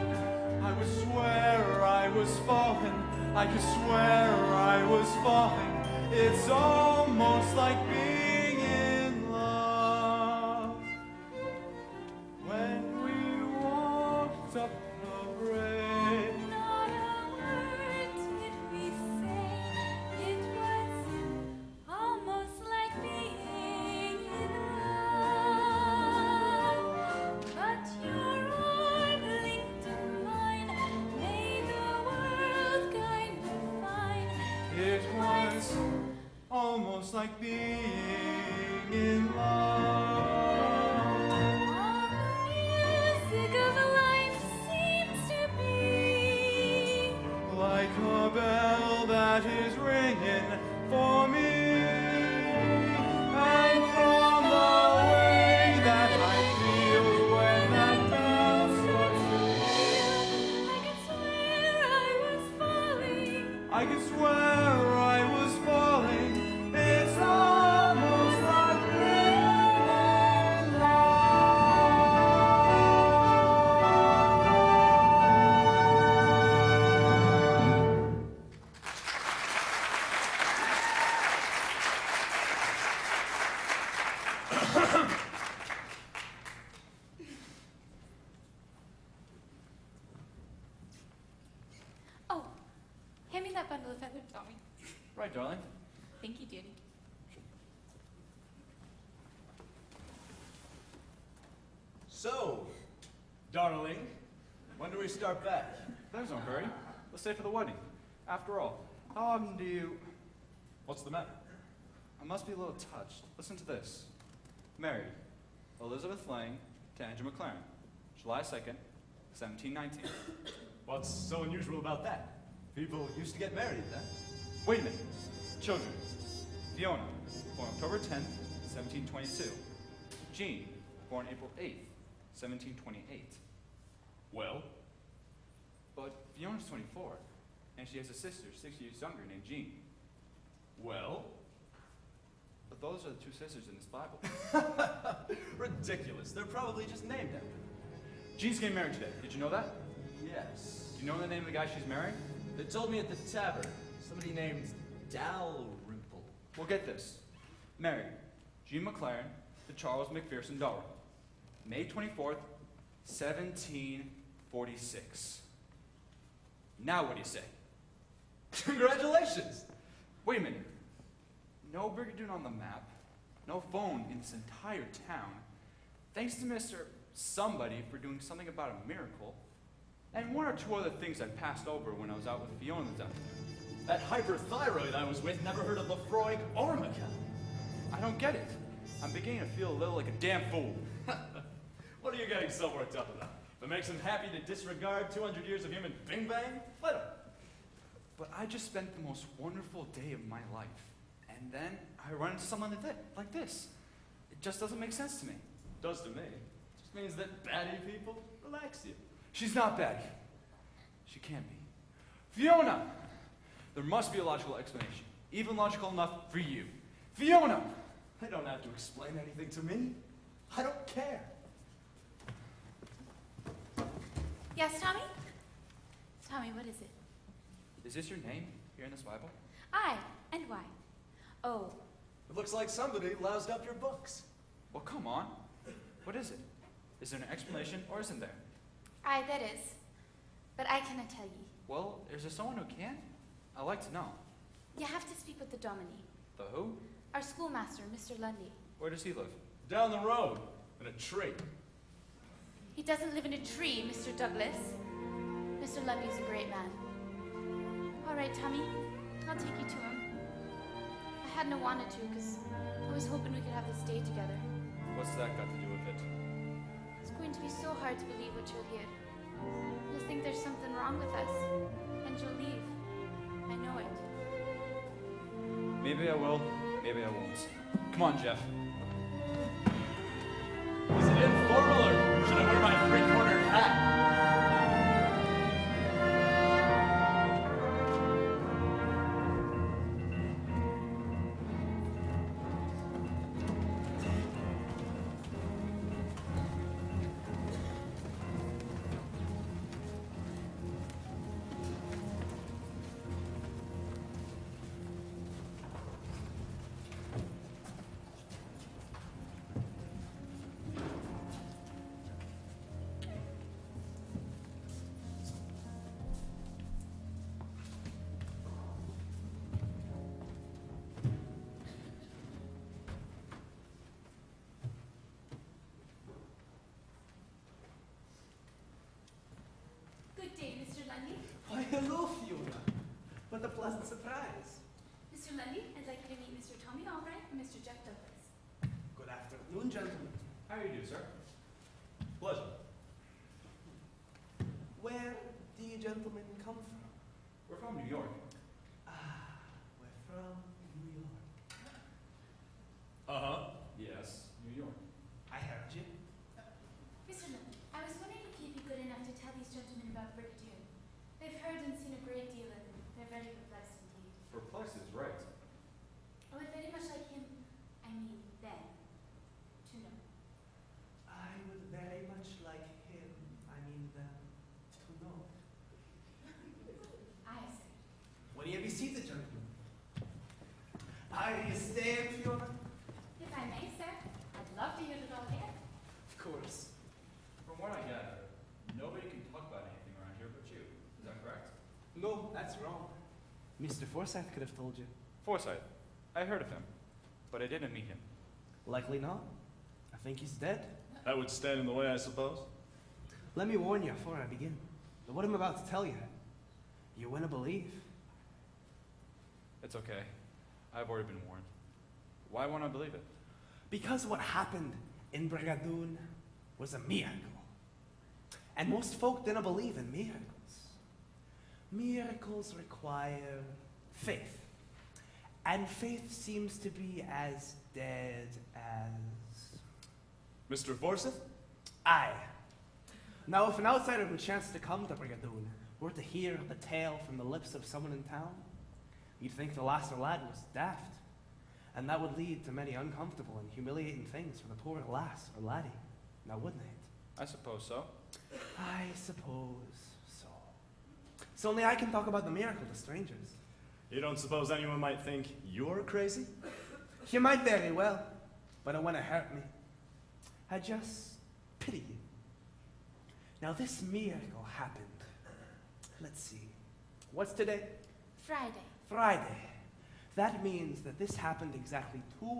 I would swear I was falling. I could swear I was falling. It's almost like being in love. When we walked up the bridge, Not a word did we say. It was almost like being in love. But your arm linked in mine, made the world kind of fine. it was almost like being in love. All the music of life seems to be Like a bell that is ringing for me. And from the way that I feel when that bell starts to I could swear I was falling. I could swear I was falling. It's almost like being in love. Oh, hand me that bundle of feathers, Tommy. Right, darling. Thank you, dearie. So, darling, when do we start back? There's no hurry. Let's stay for the wedding. After all, how often do you... What's the matter? I must be a little touched. Listen to this. Married, Elizabeth Lang to Andrew McLaren, July 2nd, 1719. What's so unusual about that? People used to get married then. Wait a minute. Children. Fiona, born October 10th, 1722. Jean, born April 8th, 1728. Well, But Fiona's 24, and she has a sister 6 years younger named Jean. well, But those are the two sisters in this Bible. ridiculous. They're probably just named after them. Jean's getting married today. Did you know that? Yes. Do you know the name of the guy she's marrying? They told me at the tavern. Somebody named Dalrymple. Well, get this. Married, Jean McLaren to Charles McPherson Darwin. May 24th, 1746. Now what do you say? Congratulations! Wait a minute. No Brigadoon on the map. No phone in this entire town. Thanks to Mr. Somebody for doing something about a miracle. And one or two other things I passed over when I was out with Fiona this afternoon. That hyperthyroid I was with never heard of Lefroy or McKenna. I don't get it. I'm beginning to feel a little like a damn fool. What are you getting so worked up about? If it makes him happy to disregard 200 years of human bing bang, let him. But I just spent the most wonderful day of my life. And then I run into someone like this. It just doesn't make sense to me. Does to me. Just means that batty people relax you. She's not batty. She can't be. Fiona! There must be a logical explanation. Even logical enough for you. Fiona! They don't have to explain anything to me. I don't care. Yes, Tommy? Tommy, what is it? Is this your name here in this Bible? Aye, and why? Oh, It looks like somebody loused up your books. Well, come on. What is it? Is there an explanation or isn't there? aye, that is. But I cannot tell ye. Well, is there someone who can? I'd like to know. You have to speak with the Dominie, The who? our schoolmaster, Mr. Lundy. Where does he live? Down the road, in a tree. He doesn't live in a tree, Mr. Douglas. Mr. Lundy is a great man. All right, Tommy, I'll take you to him. I hadn't wanted to, because I was hoping we could have this day together. What's that got to do with it? It's going to be so hard to believe what you'll hear. You'll think there's something wrong with us, and you'll leave. I know it. Maybe I will, maybe I won't. Come on, Jeff. Is it informal or should I wear my three-cornered hat? Good day, Mr. Lundy. Why, hello, Fiona. What a pleasant surprise. Mr. Lundy, I'd like you to meet Mr. Tommy Albright and Mr. Jeff Douglas. Good afternoon, gentlemen. How do you do, sir? Pleasure. Where do you gentlemen come from? We're from New York. Ah, we're from New York. Uh-huh. Yes, New York. I heard you. Mr. Lundy, I was wondering if you'd be good enough to tell these gentlemen about Brigadoon. They've heard and seen a great deal and they're very perplexed indeed. Perplexed is right. I would very much like him, I mean them, to know. I would very much like him, I mean them, to know. Aye, sir. When you be seated, gentlemen. Are you staying, Fiona? If I may, sir, I'd love to hear it all again. Of course. From what I gather, nobody can talk about anything around here but you. Is that correct? No, that's wrong. Mr. Forsyth could have told you. Forsyth. I heard of him, but I didn't meet him. Likely not. I think he's dead. That would stand in the way, I suppose. Let me warn you before I begin. That what I'm about to tell you, you wouldn't believe. It's okay. I've already been warned. Why won't I believe it? Because what happened in Brigadoon was a miracle. And most folk didn't believe in miracles. Miracles require faith. And faith seems to be as dead as... Mr. Forsyth? Aye. Now, if an outsider who chanced to come to Brigadoon were to hear the tale from the lips of someone in town, you'd think the lasser lad was daft. And that would lead to many uncomfortable and humiliating things for the poor lass or laddie, now wouldn't it? I suppose so. I suppose so. It's only I can talk about the miracle to strangers. You don't suppose anyone might think you're crazy? You might very well, but it wouldn't hurt me. I just pity you. Now this miracle happened. Let's see. What's today? Friday. Friday. That means that this happened exactly 2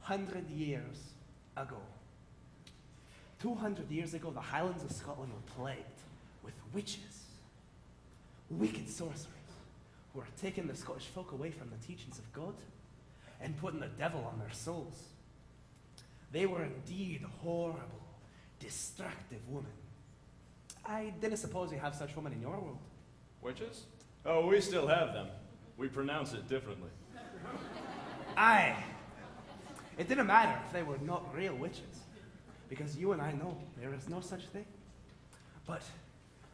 200 years ago. 200 years ago, the Highlands of Scotland were plagued with witches, wicked sorcerers, who were taking the Scottish folk away from the teachings of God and putting the devil on their souls. They were indeed horrible, destructive women. I didn't suppose you have such women in your world. Witches? Oh, we still have them. We pronounce it differently. Aye. It didn't matter if they were not real witches, because you and I know there is no such thing. But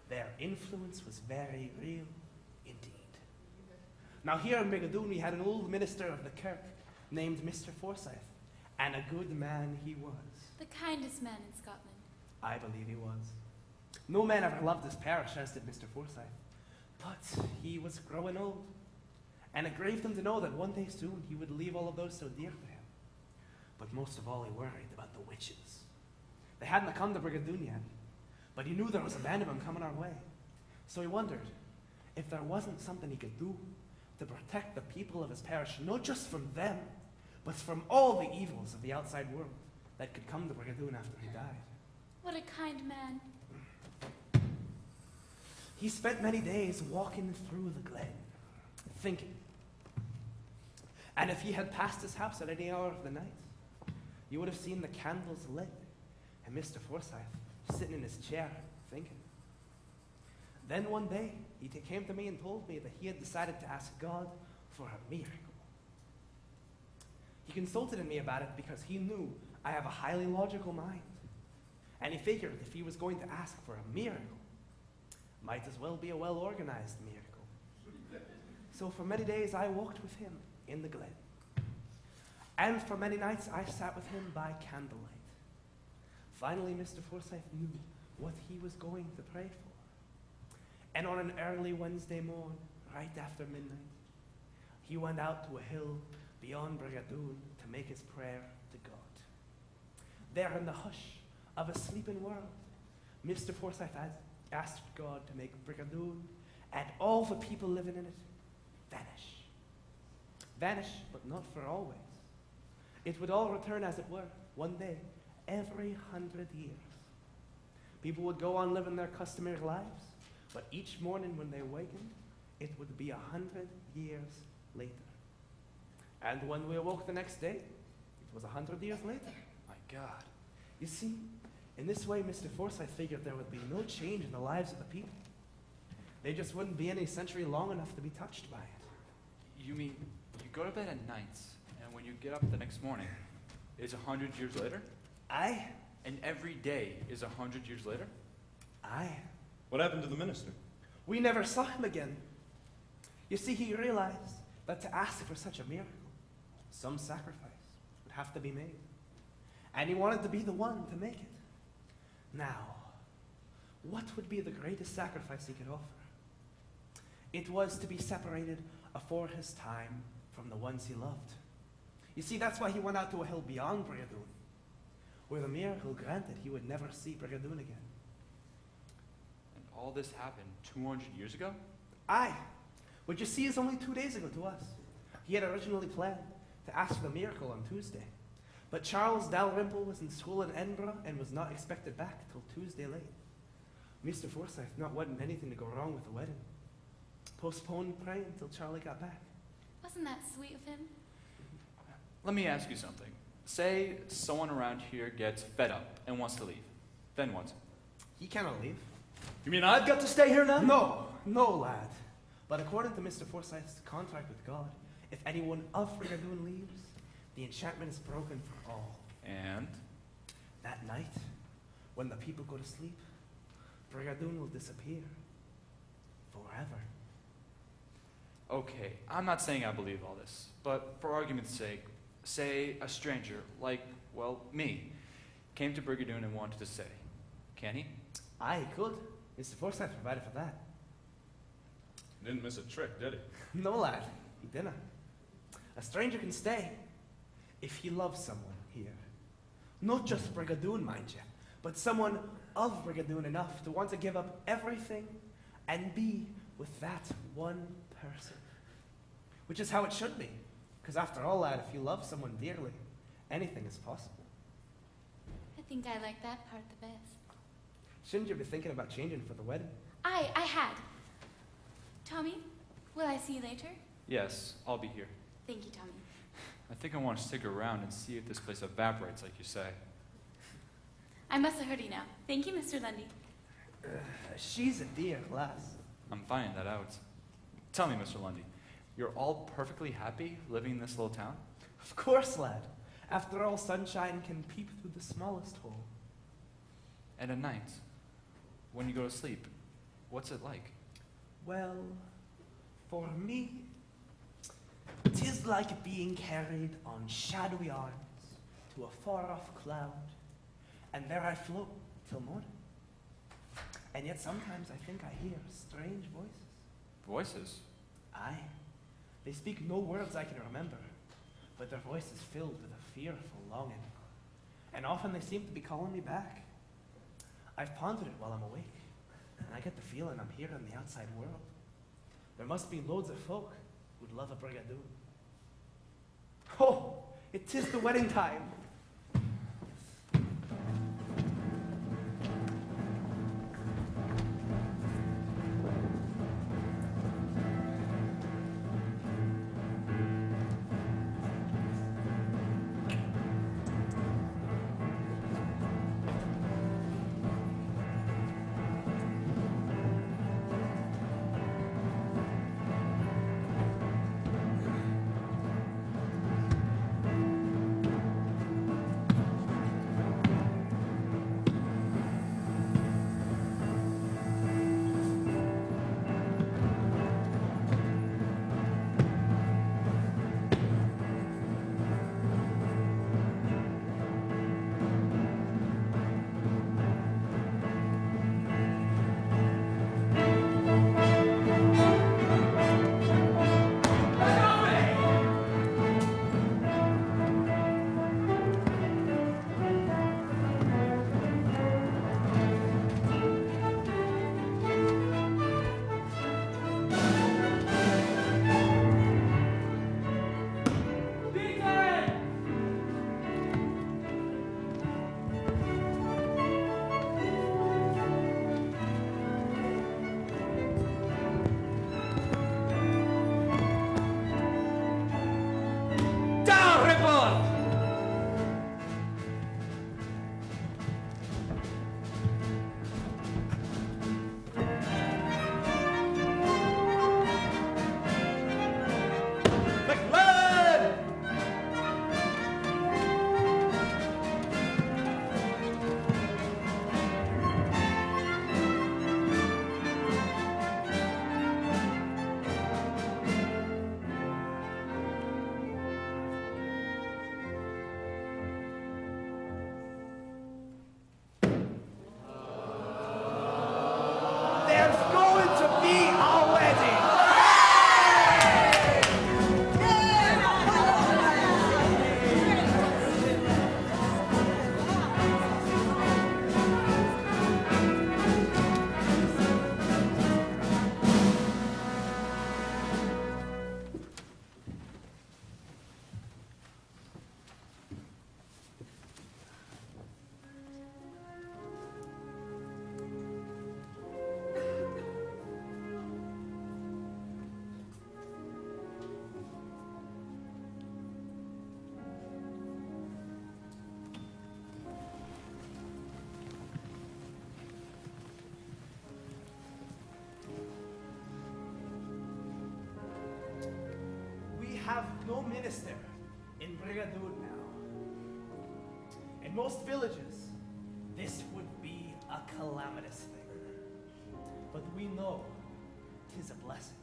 their influence was very real indeed. Now here in Brigadoon we had an old minister of the kirk named Mr. Forsyth, and a good man he was. The kindest man in Scotland. I believe he was. No man ever loved his parish as did Mr. Forsyth, but he was growing old, and it grieved him to know that one day soon he would leave all of those so dear to him. But most of all he worried about the witches. They hadn't come to Brigadoon yet, but he knew there was a band of them coming our way. So he wondered if there wasn't something he could do to protect the people of his parish, not just from them, but from all the evils of the outside world that could come to Brigadoon after he died. What a kind man. He spent many days walking through the glen, thinking. And if he had passed his house at any hour of the night, you would have seen the candles lit and Mr. Forsyth sitting in his chair, thinking. Then one day, he came to me and told me that he had decided to ask God for a miracle. He consulted me about it because he knew I have a highly logical mind. And he figured if he was going to ask for a miracle, might as well be a well-organized miracle. So for many days I walked with him in the glen. And for many nights I sat with him by candlelight. Finally, Mr. Forsyth knew what he was going to pray for. And on an early Wednesday morn, right after midnight, he went out to a hill beyond Brigadoon to make his prayer to God. There in the hush of a sleeping world, Mr. Forsyth had asked God to make Brigadoon and all the people living in it vanish. Vanish, but not for always. It would all return as it were, one day, every 100 years. People would go on living their customary lives, but each morning when they awakened, it would be 100 years later. And when we awoke the next day, it was 100 years later. My God. You see, in this way, Mr. Forsyth figured there would be no change in the lives of the people. They just wouldn't be any century long enough to be touched by it. You mean you go to bed at night, and when you get up the next morning, it's 100 years later? Aye. And every day is 100 years later? Aye. What happened to the minister? We never saw him again. You see, he realized that to ask for such a miracle, some sacrifice would have to be made. And he wanted to be the one to make it. Now, what would be the greatest sacrifice he could offer? It was to be separated afore his time from the ones he loved. You see, that's why he went out to a hill beyond Brigadoon, where the miracle granted he would never see Brigadoon again. And all this happened 200 years ago? Aye. What you see is only 2 days ago to us. He had originally planned to ask for the miracle on Tuesday, but Charles Dalrymple was in school in Edinburgh and was not expected back till Tuesday late. Mr. Forsyth, not wanting anything to go wrong with the wedding, postponed praying until Charlie got back. Wasn't that sweet of him? Let me ask you something. Say someone around here gets fed up and wants to leave. Then what? He cannot leave. You mean I've got to stay here now? No, lad. But according to Mr. Forsyth's contract with God, if anyone of Brigadoon leaves, the enchantment is broken for all. And? That night, when the people go to sleep, Brigadoon will disappear. Forever. Okay, I'm not saying I believe all this, but for argument's sake, say a stranger, like, well, me, came to Brigadoon and wanted to stay. Can he? Aye, he could. Mr. Forsyth provided for that. Didn't miss a trick, did he? No, lad, he didn't. A stranger can stay if he loves someone here. Not just Brigadoon, mind you, but someone of Brigadoon enough to want to give up everything and be with that one person. Which is how it should be. Because after all, lad, if you love someone dearly anything is possible. I think I like that part the best. Shouldn't you be thinking about changing for the wedding? I had. Tommy, will I see you later? Yes, I'll be here. Thank you, Tommy. I think I want to stick around and see if this place evaporates like you say. I must hurry now. Thank you, Mr. Lundy. She's a dear lass. I'm finding that out. Tell me, Mr. Lundy, you're all perfectly happy living in this little town? Of course, lad. After all, sunshine can peep through the smallest hole. And at night, when you go to sleep, what's it like? Well, for me, 'tis like being carried on shadowy arms to a far-off cloud, and there I float till morning. And yet sometimes I think I hear strange voices. Voices? Aye. They speak no words I can remember, but their voice is filled with a fearful longing. And often they seem to be calling me back. I've pondered it while I'm awake, and I get the feeling I'm here in the outside world. There must be loads of folk who'd love a Brigadoon. Oh, it is the wedding time. Have no minister in Brigadoon now. In most villages, this would be a calamitous thing. But we know 'tis a blessing.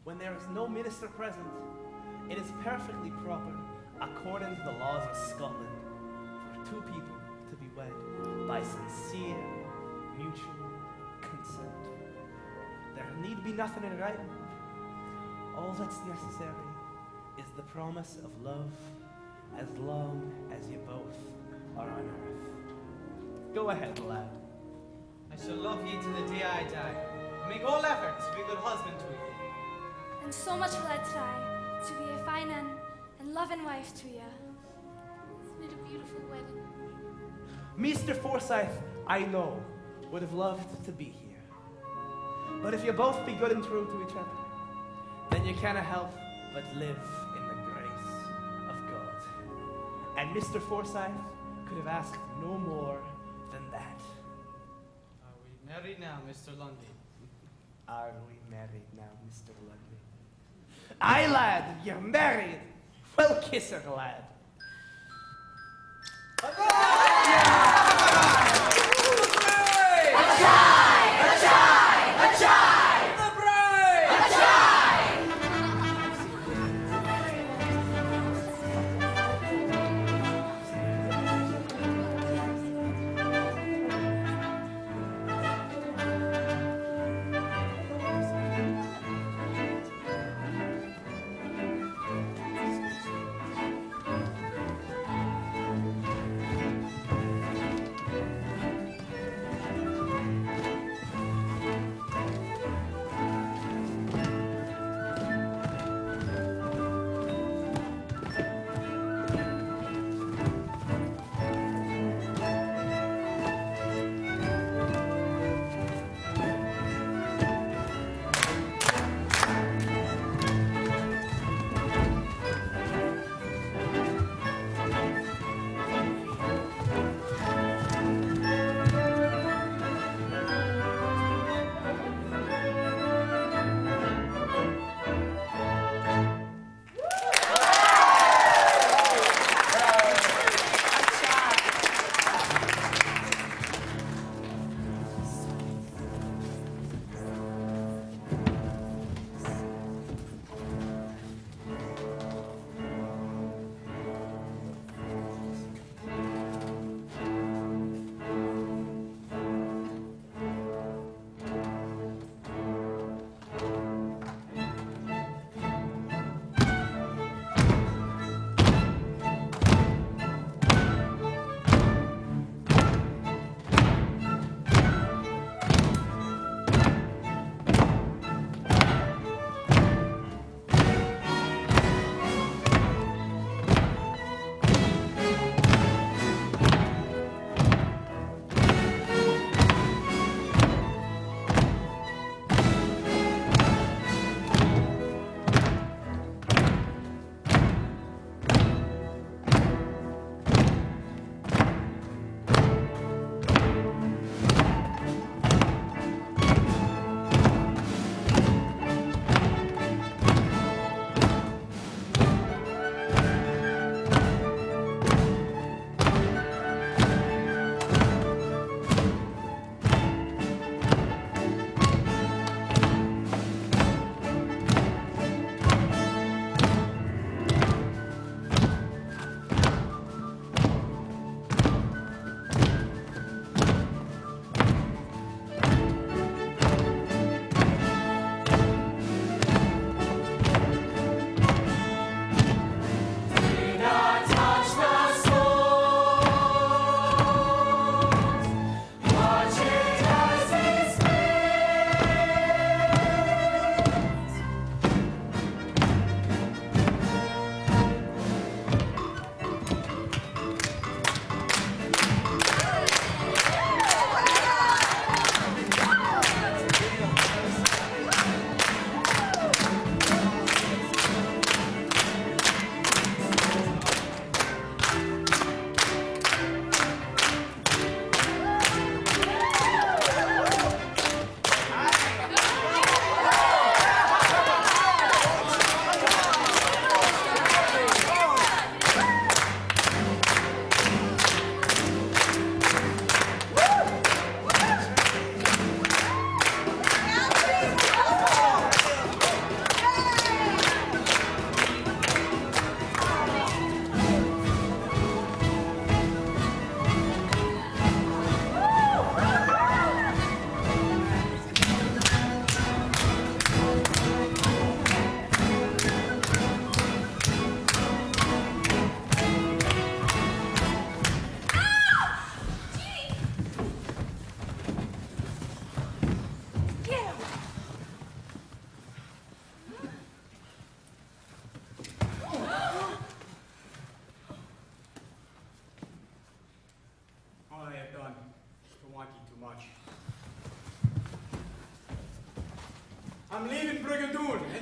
When there is no minister present, it is perfectly proper, according to the laws of Scotland, for two people to be wed by sincere, mutual consent. There need be nothing in writing. All that's necessary is the promise of love as long as you both are on earth. Go ahead, lad. I shall love ye to the day I die, and make all effort to be a good husband to you. And so much will I try to be a fine and loving wife to you. beautiful wedding. Mr. Forsyth, I know, would have loved to be here. But if you both be good and true to each other, then you cannot help but live in the grace of God. And Mr. Forsyth could have asked no more than that. Are we married now, Mr. Lundy? Are we married now, Mr. Lundy? Aye, lad, you're married. Well, kiss her, lad.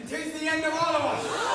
'Tis the end of all of us.